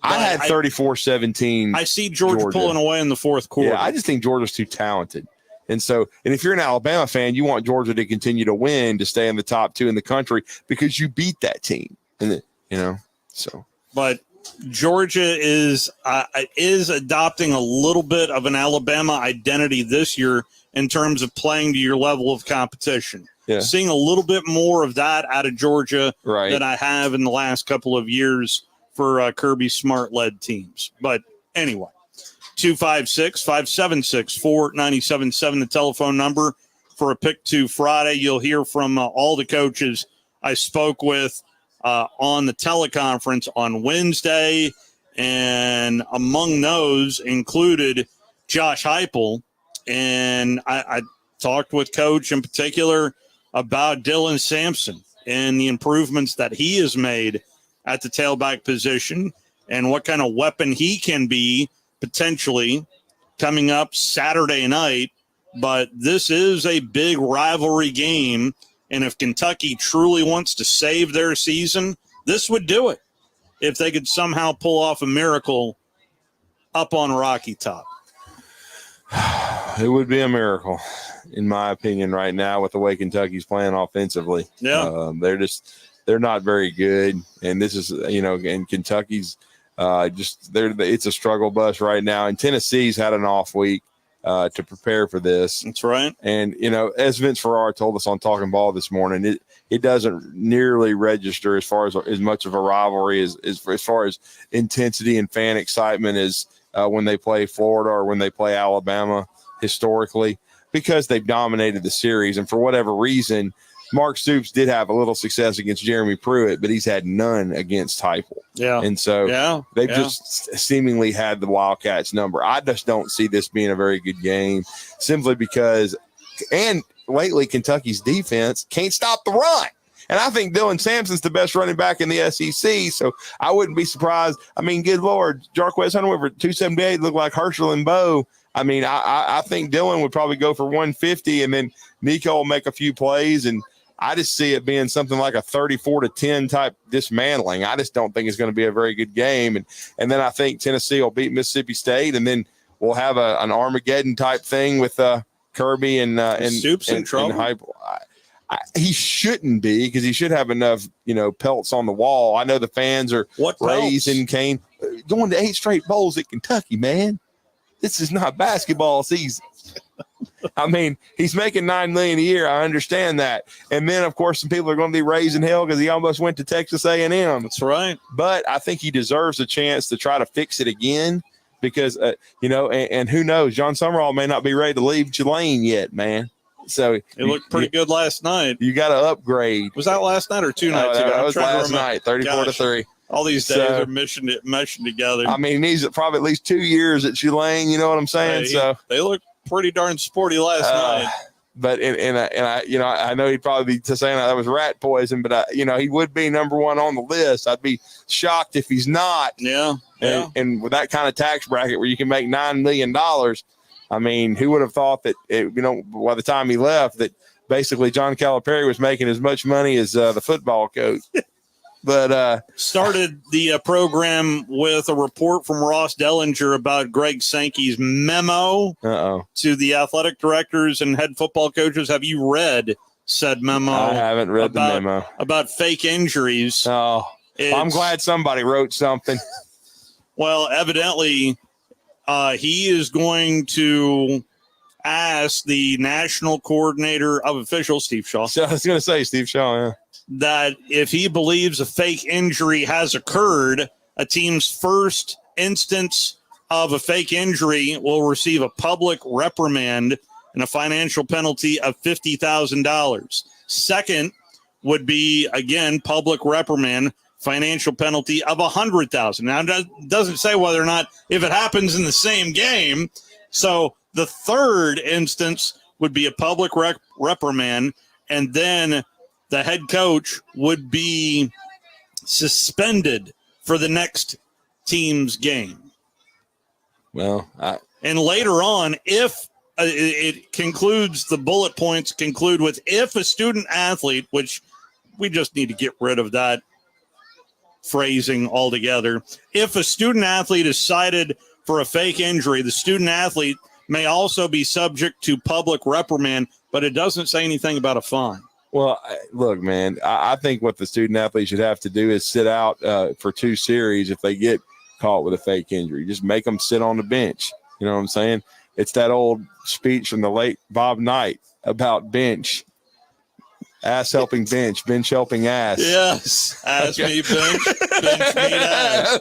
I had 34-17. I see Georgia pulling away in the fourth quarter. Yeah, I just think Georgia's too talented. And if you're an Alabama fan, you want Georgia to continue to win, to stay in the top 2 in the country because you beat that team. And But Georgia is adopting a little bit of an Alabama identity this year in terms of playing to your level of competition. Yeah. Seeing a little bit more of that out of Georgia than I have in the last couple of years for Kirby Smart-led teams. But anyway, 256-576-4977, the telephone number for a Pick 2 Friday. You'll hear from all the coaches I spoke with on the teleconference on Wednesday, and among those included Josh Heupel, and I talked with Coach in particular about Dylan Sampson and the improvements that he has made at the tailback position and what kind of weapon he can be potentially coming up Saturday night. But this is a big rivalry game, and if Kentucky truly wants to save their season, this would do it if they could somehow pull off a miracle up on Rocky Top. It would be a miracle, in my opinion, right now with the way Kentucky's playing offensively. Yeah. They're not very good, and this is, and Kentucky's it's a struggle bus right now, and Tennessee's had an off week to prepare for this. That's right. And, as Vince Ferrara told us on Talking Ball this morning, it doesn't nearly register as far as much of a rivalry as far as intensity and fan excitement as when they play Florida or when they play Alabama historically, because they've dominated the series. And for whatever reason, Mark Stoops did have a little success against Jeremy Pruitt, but he's had none against Heupel. Yeah. And so they've just seemingly had the Wildcats number. I just don't see this being a very good game simply because, and lately Kentucky's defense can't stop the run. And I think Dylan Sampson's the best running back in the SEC, so I wouldn't be surprised. I mean, good Lord, Jarquez Hunter over 278 looked like Herschel and Bo. I mean, I think Dylan would probably go for 150, and then Nico will make a few plays, and I just see it being something like a 34-10 type dismantling. I just don't think it's going to be a very good game. And then I think Tennessee will beat Mississippi State, and then we'll have an Armageddon type thing with Kirby and Stoops in trouble. And he shouldn't be, because he should have enough, pelts on the wall. I know the fans are raising Kane. Going to 8 straight bowls at Kentucky, man. This is not basketball season. I mean, he's making $9 million a year. I understand that. And then, of course, some people are going to be raising hell because he almost went to Texas A&M. That's right. But I think he deserves a chance to try to fix it again because, and who knows, John Summerall may not be ready to leave Tulane yet, man. So it looked pretty good last night. You got to upgrade. Was that last night or 2 nights ago? That was last night, 34-3. All these days are meshing together. I mean, he's probably at least 2 years at Tulane. You know what I'm saying? They look pretty darn sporty last night. But I know he'd probably be saying that was rat poison, but he would be number one on the list. I'd be shocked if he's not. Yeah. And with that kind of tax bracket where you can make $9 million, I mean, who would have thought that by the time he left that basically John Calipari was making as much money as the football coach. But started the program with a report from Ross Dellinger about Greg Sankey's memo to the athletic directors and head football coaches. Have you read said memo? I haven't read the memo about fake injuries. Oh, I'm glad somebody wrote something. Well, evidently, he is going to ask the national coordinator of officials, Steve Shaw. So I was going to say Steve Shaw, that if he believes a fake injury has occurred, a team's first instance of a fake injury will receive a public reprimand and a financial penalty of $50,000. Second would be, again, public reprimand, financial penalty of $100,000. Now, it doesn't say whether or not if it happens in the same game. So the third instance would be a public reprimand, and then the head coach would be suspended for the next team's game. Well, and later on, if it concludes, the bullet points conclude with if a student athlete, which we just need to get rid of that phrasing altogether. If a student athlete is cited for a fake injury, the student athlete may also be subject to public reprimand, but it doesn't say anything about a fine. Well, look, man, I think what the student athlete should have to do is sit out for 2 series if they get caught with a fake injury. Just make them sit on the bench. You know what I'm saying? It's that old speech from the late Bob Knight about bench. Ass helping bench, bench helping ass. Yes, ass me bench, bench me ass.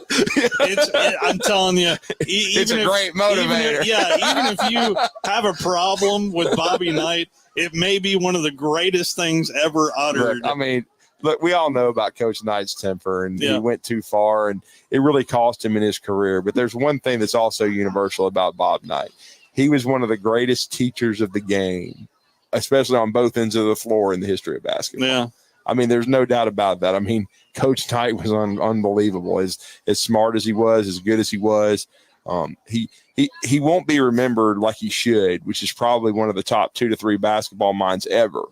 I'm telling you, it's a great motivator. Even if you have a problem with Bobby Knight, it may be one of the greatest things ever uttered. Look, I mean, look, we all know about Coach Knight's temper, and Yeah. he went too far, and it really cost him in his career. But there's one thing that's also universal about Bob Knight. He was one of the greatest teachers of the game, especially on both ends of the floor in the history of basketball. Yeah. I mean, there's no doubt about that. I mean, Coach Knight was unbelievable. As smart as he was, as good as he was, he won't be remembered like he should, which is probably one of the top 2 to 3 basketball minds ever.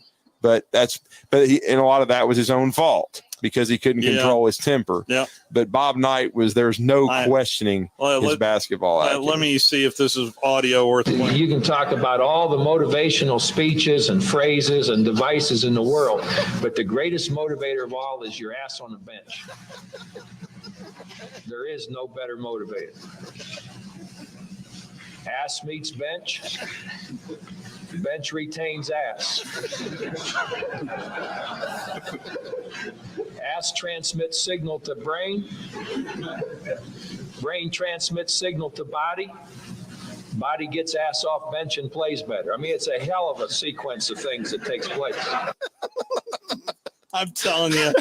But and a lot of that was his own fault because he couldn't control his temper. Yeah. But Bob Knight there's no questioning his basketball acumen. Let me see if this is audio worth playing. You can talk about all the motivational speeches and phrases and devices in the world, but the greatest motivator of all is your ass on the bench. There is no better motivator. Ass meets bench. Bench retains ass. Ass transmits signal to brain. Brain transmits signal to body. Body gets ass off bench and plays better. I mean, it's a hell of a sequence of things that takes place. I'm telling you,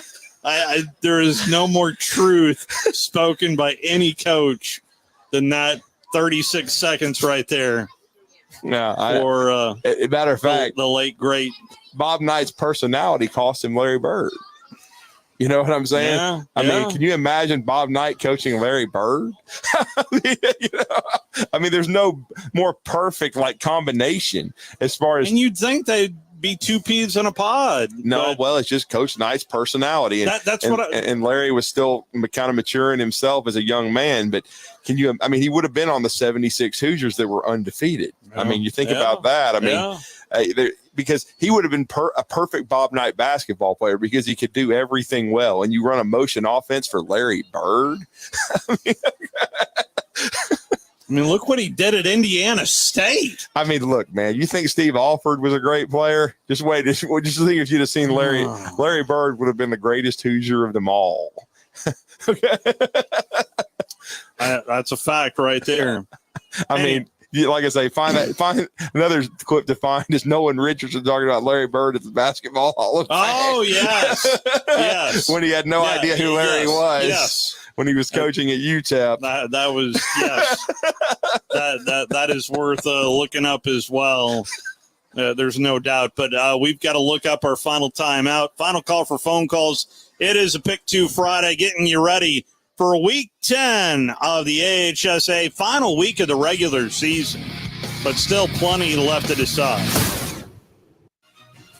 there is no more truth spoken by any coach than that 36 seconds right there. No, matter of fact, the late great Bob Knight's personality cost him Larry Bird. You know what I'm saying? Yeah, I mean, can you imagine Bob Knight coaching Larry Bird? I mean, there's no more perfect combination as far as. And you'd think they'd be 2 peas in a pod. No, well, it's just Coach Knight's personality, and Larry was still kind of maturing himself as a young man. But I mean, he would have been on the 76 Hoosiers that were undefeated. I mean, you think about that. I mean, because he would have been a perfect Bob Knight basketball player because he could do everything well. And you run a motion offense for Larry Bird. I mean, look what he did at Indiana State. I mean, look, man, you think Steve Alford was a great player? Just wait. Just think if you'd have seen Larry Bird would have been the greatest Hoosier of them all. That's a fact right there. I mean, like I say, find another clip to find is Nolan Richardson talking about Larry Bird at the Basketball Hall of Fame. Oh, yes. Yes. When he had no idea who Larry was. Yes. When he was coaching at UTEP. That was, yes. that is worth looking up as well. There's no doubt. But we've got to look up our final timeout. Final call for phone calls. It is a Pick 2 Friday, getting you ready for Week 10 of the AHSA, final week of the regular season. But still plenty left to decide.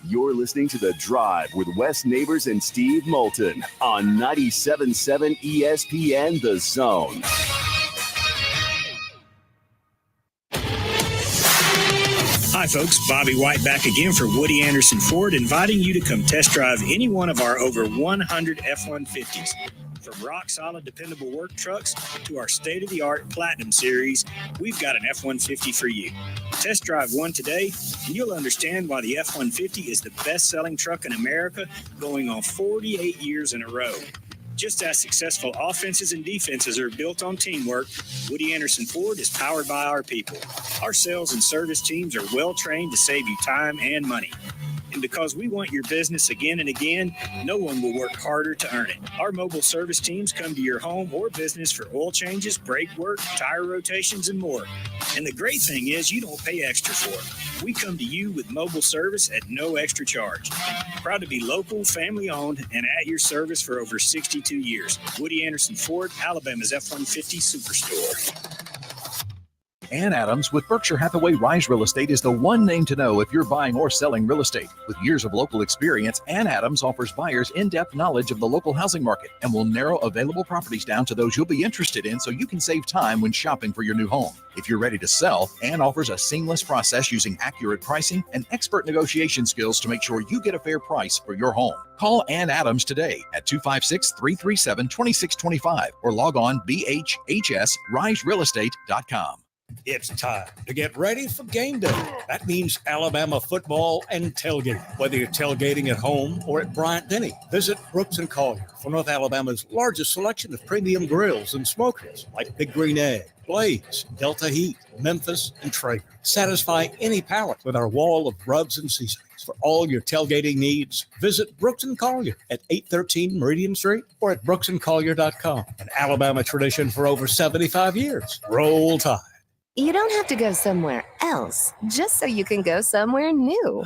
You're listening to The Drive with Wes Neighbors and Steve Moulton on 97.7 ESPN The Zone. Hi, folks. Bobby White back again for Woody Anderson Ford, inviting you to come test drive any one of our over 100 F-150s. From rock-solid, dependable work trucks to our state-of-the-art Platinum Series, we've got an F-150 for you. Test drive one today, and you'll understand why the F-150 is the best-selling truck in America, going on 48 years in a row. Just as successful offenses and defenses are built on teamwork, Woody Anderson Ford is powered by our people. Our sales and service teams are well-trained to save you time and money. And because we want your business again and again, no one will work harder to earn it. Our mobile service teams come to your home or business for oil changes, brake work, tire rotations, and more. And the great thing is you don't pay extra for it. We come to you with mobile service at no extra charge. Proud to be local, family-owned, and at your service for over 62 years. Woody Anderson Ford, Alabama's F-150 Superstore. Ann Adams with Berkshire Hathaway Rise Real Estate is the one name to know if you're buying or selling real estate. With years of local experience, Ann Adams offers buyers in-depth knowledge of the local housing market and will narrow available properties down to those you'll be interested in so you can save time when shopping for your new home. If you're ready to sell, Ann offers a seamless process using accurate pricing and expert negotiation skills to make sure you get a fair price for your home. Call Ann Adams today at 256-337-2625 or log on bhhsriserealestate.com. It's time to get ready for game day. That means Alabama football and tailgating. Whether you're tailgating at home or at Bryant-Denny, visit Brooks & Collier for North Alabama's largest selection of premium grills and smokers like Big Green Egg, Blaze, Delta Heat, Memphis, and Traeger. Satisfy any palate with our wall of rubs and seasonings. For all your tailgating needs, visit Brooks & Collier at 813 Meridian Street or at brooksandcollier.com. An Alabama tradition for over 75 years. Roll Tide. You don't have to go somewhere else just so you can go somewhere new.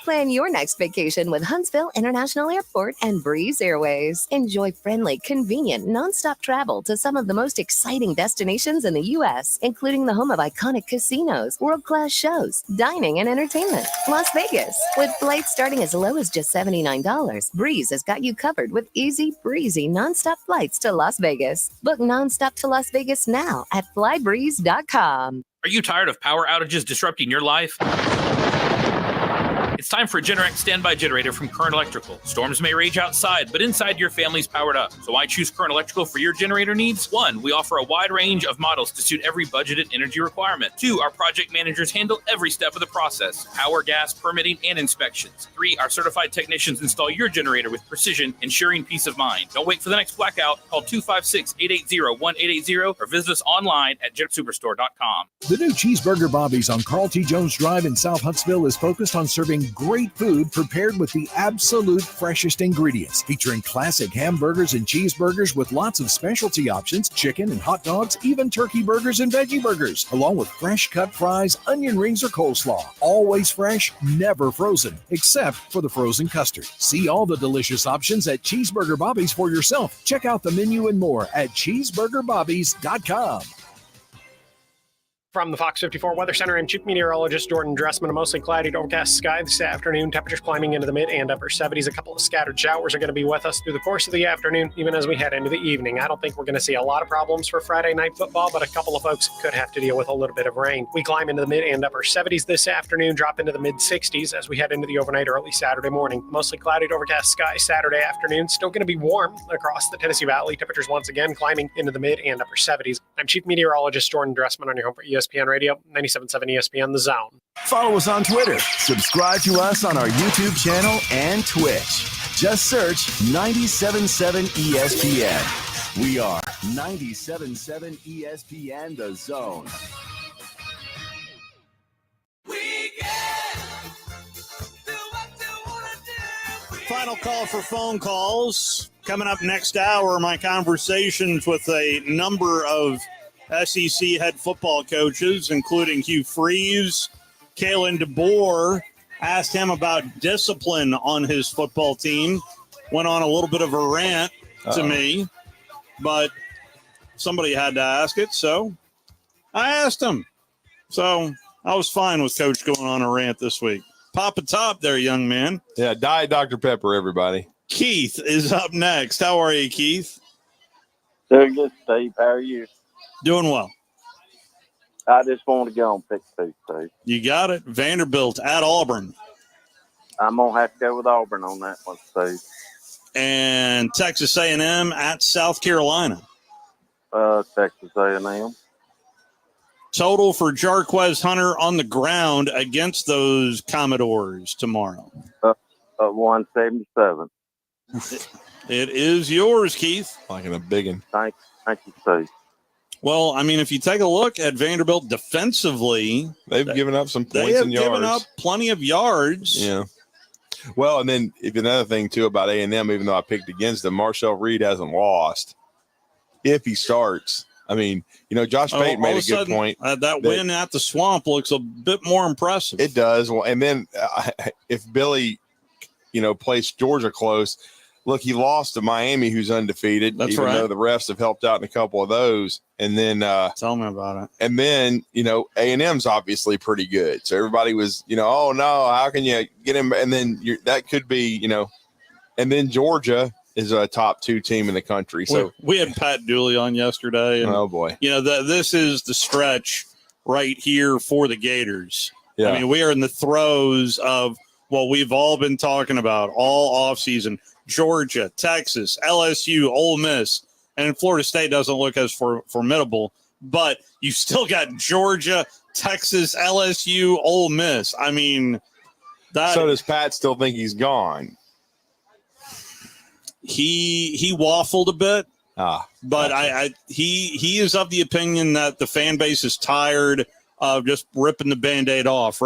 Plan your next vacation with Huntsville International Airport and Breeze Airways. Enjoy friendly, convenient, nonstop travel to some of the most exciting destinations in the U.S., including the home of iconic casinos, world-class shows, dining, and entertainment. Las Vegas. With flights starting as low as just $79, Breeze has got you covered with easy, breezy, nonstop flights to Las Vegas. Book nonstop to Las Vegas now at flybreeze.com. Are you tired of power outages disrupting your life? It's time for a Generac standby generator from Current Electrical. Storms may rage outside, but inside your family's powered up. So why choose Current Electrical for your generator needs? 1, we offer a wide range of models to suit every budgeted energy requirement. 2, our project managers handle every step of the process: power, gas, permitting, and inspections. 3, our certified technicians install your generator with precision, ensuring peace of mind. Don't wait for the next blackout. Call 256-880-1880 or visit us online at GenSuperstore.com. The new Cheeseburger Bobby's on Carl T. Jones Drive in South Huntsville is focused on serving great food prepared with the absolute freshest ingredients, featuring classic hamburgers and cheeseburgers with lots of specialty options, chicken and hot dogs, even turkey burgers and veggie burgers, along with fresh cut fries, onion rings, or coleslaw. Always fresh, never frozen, except for the frozen custard. See all the delicious options at Cheeseburger Bobby's for yourself. Check out the menu and more at cheeseburgerbobbies.com. From the Fox 54 Weather Center, I'm Chief Meteorologist Jordan Dressman. A mostly cloudy to overcast sky this afternoon. Temperatures climbing into the mid and upper 70s. A couple of scattered showers are going to be with us through the course of the afternoon, even as we head into the evening. I don't think we're going to see a lot of problems for Friday night football, but a couple of folks could have to deal with a little bit of rain. We climb into the mid and upper 70s this afternoon, drop into the mid 60s as we head into the overnight early Saturday morning. Mostly cloudy to overcast sky Saturday afternoon. Still going to be warm across the Tennessee Valley. Temperatures once again climbing into the mid and upper 70s. I'm Chief Meteorologist Jordan Dressman on your home for ESPN Radio. 97.7 ESPN The Zone. Follow us on Twitter. Subscribe to us on our YouTube channel and Twitch. Just search 97.7 ESPN. We are 97.7 ESPN The Zone. Final call for phone calls. Coming up next hour, my conversations with a number of SEC head football coaches, including Hugh Freeze. Kalen DeBoer, asked him about discipline on his football team. Went on a little bit of a rant to me, but somebody had to ask it, so I asked him. So I was fine with Coach going on a rant this week. Pop a top there, young man. Yeah, Diet Dr. Pepper, everybody. Keith is up next. How are you, Keith? Doing good, Steve. How are you? Doing well. I just want to go on pick two, Steve. You got it. Vanderbilt at Auburn. I'm going to have to go with Auburn on that one, Steve. And Texas A&M at South Carolina. Texas A&M. Total for Jarquez Hunter on the ground against those Commodores tomorrow. 177. It is yours, Keith. Like a big one. Thank you, Steve. Well, I mean, if you take a look at Vanderbilt defensively, they've given up some points and yards. They have given up plenty of yards. Yeah. Well, and then if another thing, too, about A&M, even though I picked against them, Marshall Reed hasn't lost if he starts. I mean, you know, Josh Payton made a good point. That win at the Swamp looks a bit more impressive. It does. Well, and then if Billy, you know, plays Georgia close, look, he lost to Miami, who's undefeated. That's even right. though the refs have helped out in a couple of those. And then tell me about it. And then, you know, A&M's obviously pretty good. So everybody was, you know, oh no, how can you get him? And then that could be, you know, and then Georgia is a top 2 team in the country. So we had Pat Dooley on yesterday. And, oh boy, you know, this is the stretch right here for the Gators. Yeah. I mean, we are in the throes of what we've all been talking about all offseason. Georgia, Texas, LSU, Ole Miss, and Florida State doesn't look as formidable, but you still got Georgia, Texas, LSU, Ole Miss. I mean, so does Pat still think he's gone? He waffled a bit. But gotcha. He is of the opinion that the fan base is tired of just ripping the Band-Aid off,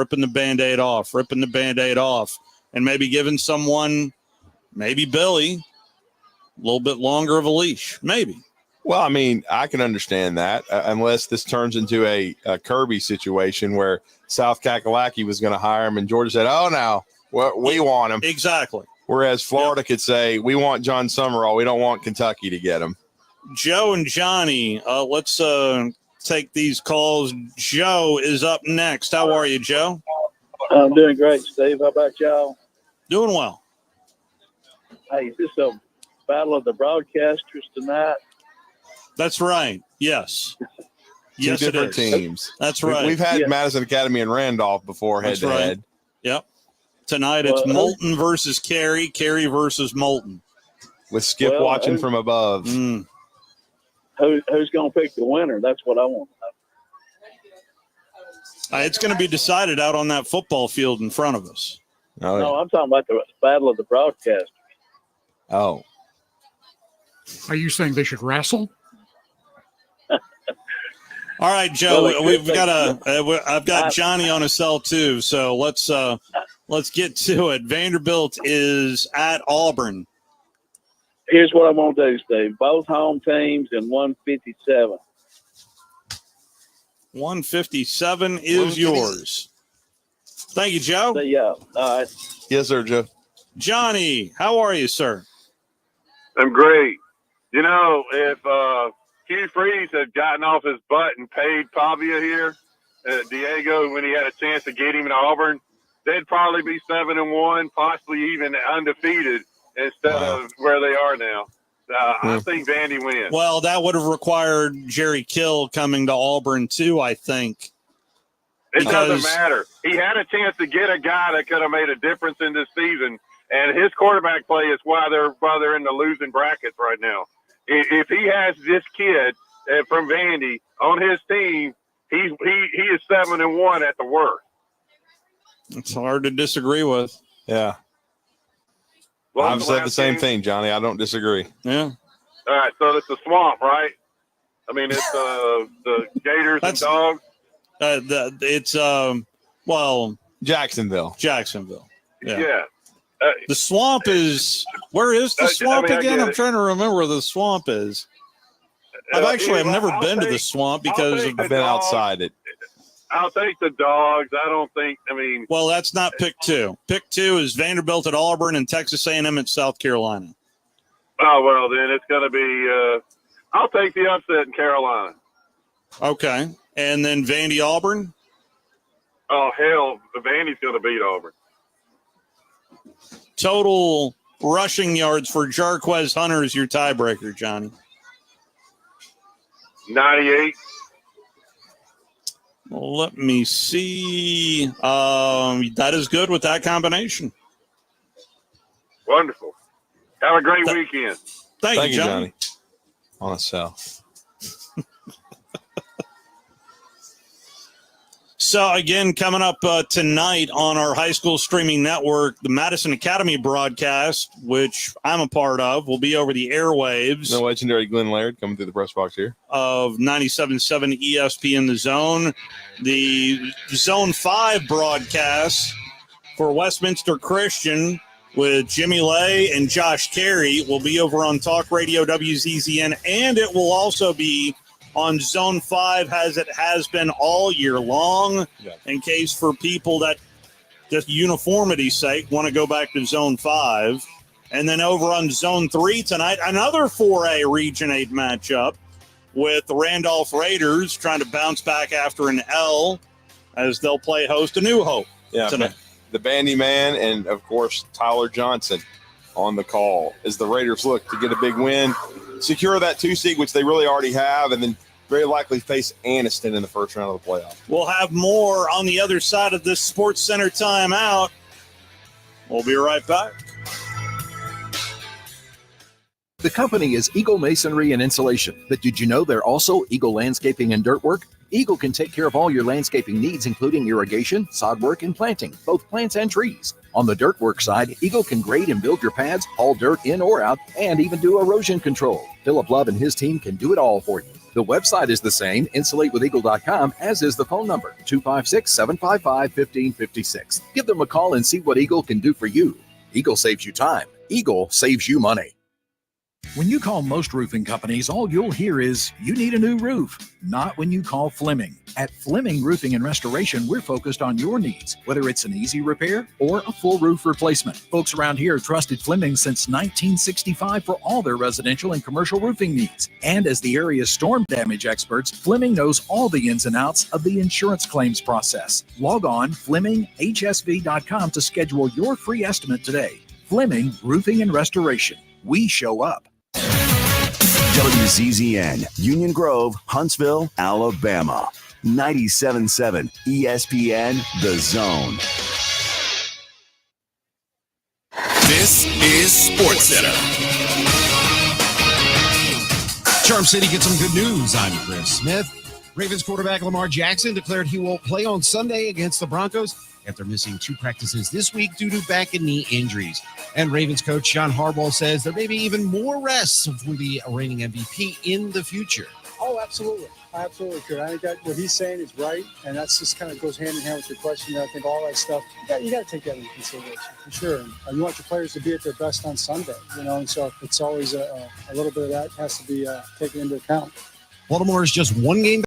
and maybe giving someone, maybe Billy, a little bit longer of a leash, maybe. Well, I mean, I can understand that unless this turns into a Kirby situation where South Kakalaki was going to hire him and Georgia said, oh, no, we want him. Exactly. Whereas Florida could say, we want John Summerall. We don't want Kentucky to get him. Joe and Johnny, let's take these calls. Joe is up next. How are you, Joe? I'm doing great, Steve. How about y'all? Doing well. Hey, is this a battle of the broadcasters tonight? That's right. Yes. Two different teams. That's right. We've had Madison Academy and Randolph before That's head to head. Yep. Tonight it's Moulton versus Cary versus Moulton. With Skip watching from above. Who's going to pick the winner? That's what I want to know. It's going to be decided out on that football field in front of us. Oh, No, I'm talking about the battle of the broadcasters. Oh. Are you saying they should wrestle? All right, Joe. I've got Johnny on a cell too. So let's get to it. Vanderbilt is at Auburn. Here's what I'm going to do, Steve. Both home teams in 157. 157 is yours. Thank you, Joe. See ya. All right. Yes, sir, Joe. Johnny, how are you, sir? I'm great. You know, if Hugh Freeze had gotten off his butt and paid Pavia here at Diego when he had a chance to get him in Auburn, they'd probably be 7-1, possibly even undefeated instead of where they are now. I think Vandy wins. Well, that would have required Jerry Kill coming to Auburn too, I think. It doesn't matter. He had a chance to get a guy that could have made a difference in this season, and his quarterback play is why they're in the losing brackets right now. If he has this kid from Vandy on his team, he is 7-1 at the worst. It's hard to disagree with. Yeah. Well, I've said the same thing, Johnny. I don't disagree. Yeah. All right, so it's the swamp, right? I mean, it's the Gators and dogs. It's Jacksonville. Yeah. The swamp is where is the swamp again? I'm trying to remember where the swamp is. I've never been to the swamp because I've been outside it. I'll take the dogs. I don't think. I mean, well, that's not pick 2. Pick 2 is Vanderbilt at Auburn and Texas A&M at South Carolina. Oh well, then it's going to be. I'll take the upset in Carolina. Okay, and then Vandy Auburn. Oh hell, Vandy's going to beat Auburn. Total rushing yards for Jarquez Hunter is your tiebreaker, Johnny. 98. Let me see. That is good with that combination. Wonderful. Have a great weekend. Thank you, Johnny. On a cell. So, again, coming up tonight on our high school streaming network, the Madison Academy broadcast, which I'm a part of, will be over the airwaves. The legendary Glenn Laird coming through the press box here. Of 97.7 ESPN The Zone. The Zone 5 broadcast for Westminster Christian with Jimmy Lay and Josh Carey will be over on Talk Radio WZZN, and it will also be on Zone 5 as it has been all year long, in case for people that, just uniformity's sake, want to go back to Zone 5. And then over on Zone 3 tonight, another 4A Region 8 matchup with the Randolph Raiders trying to bounce back after an L as they'll play host to New Hope tonight. The Bandy Man and, of course, Tyler Johnson on the call as the Raiders look to get a big win, secure that 2 seed, which they really already have, and then very likely face Anniston in the first round of the playoff. We'll have more on the other side of this Sports Center timeout. We'll be right back. The company is Eagle Masonry and Insulation, but did you know they're also Eagle Landscaping and Dirt Work? Eagle can take care of all your landscaping needs, including irrigation, sod work, and planting, both plants and trees. On the dirt work side, Eagle can grade and build your pads, haul dirt in or out, and even do erosion control. Philip Love and his team can do it all for you. The website is the same, insulatewitheagle.com, as is the phone number, 256-755-1556. Give them a call and see what Eagle can do for you. Eagle saves you time. Eagle saves you money. When you call most roofing companies, all you'll hear is, you need a new roof. Not when you call Fleming. At Fleming Roofing and Restoration, we're focused on your needs, whether it's an easy repair or a full roof replacement. Folks around here have trusted Fleming since 1965 for all their residential and commercial roofing needs. And as the area's storm damage experts, Fleming knows all the ins and outs of the insurance claims process. Log on FlemingHSV.com to schedule your free estimate today. Fleming Roofing and Restoration. We show up. WZZN, Union Grove, Huntsville, Alabama. 97.7 ESPN, The Zone. This is Sports Center. Charm City gets some good news. I'm Chris Smith. Ravens quarterback Lamar Jackson declared he won't play on Sunday against the Broncos after missing 2 practices this week due to back and knee injuries. And Ravens coach John Harbaugh says there may be even more rests for the reigning MVP in the future. Oh, absolutely. Absolutely could. I think that what he's saying is right, and that's just kind of goes hand in hand with your question. I think all that stuff, you got to take that into consideration, for sure. And you want your players to be at their best on Sunday, and so it's always a little bit of that has to be taken into account. Baltimore is just 1 game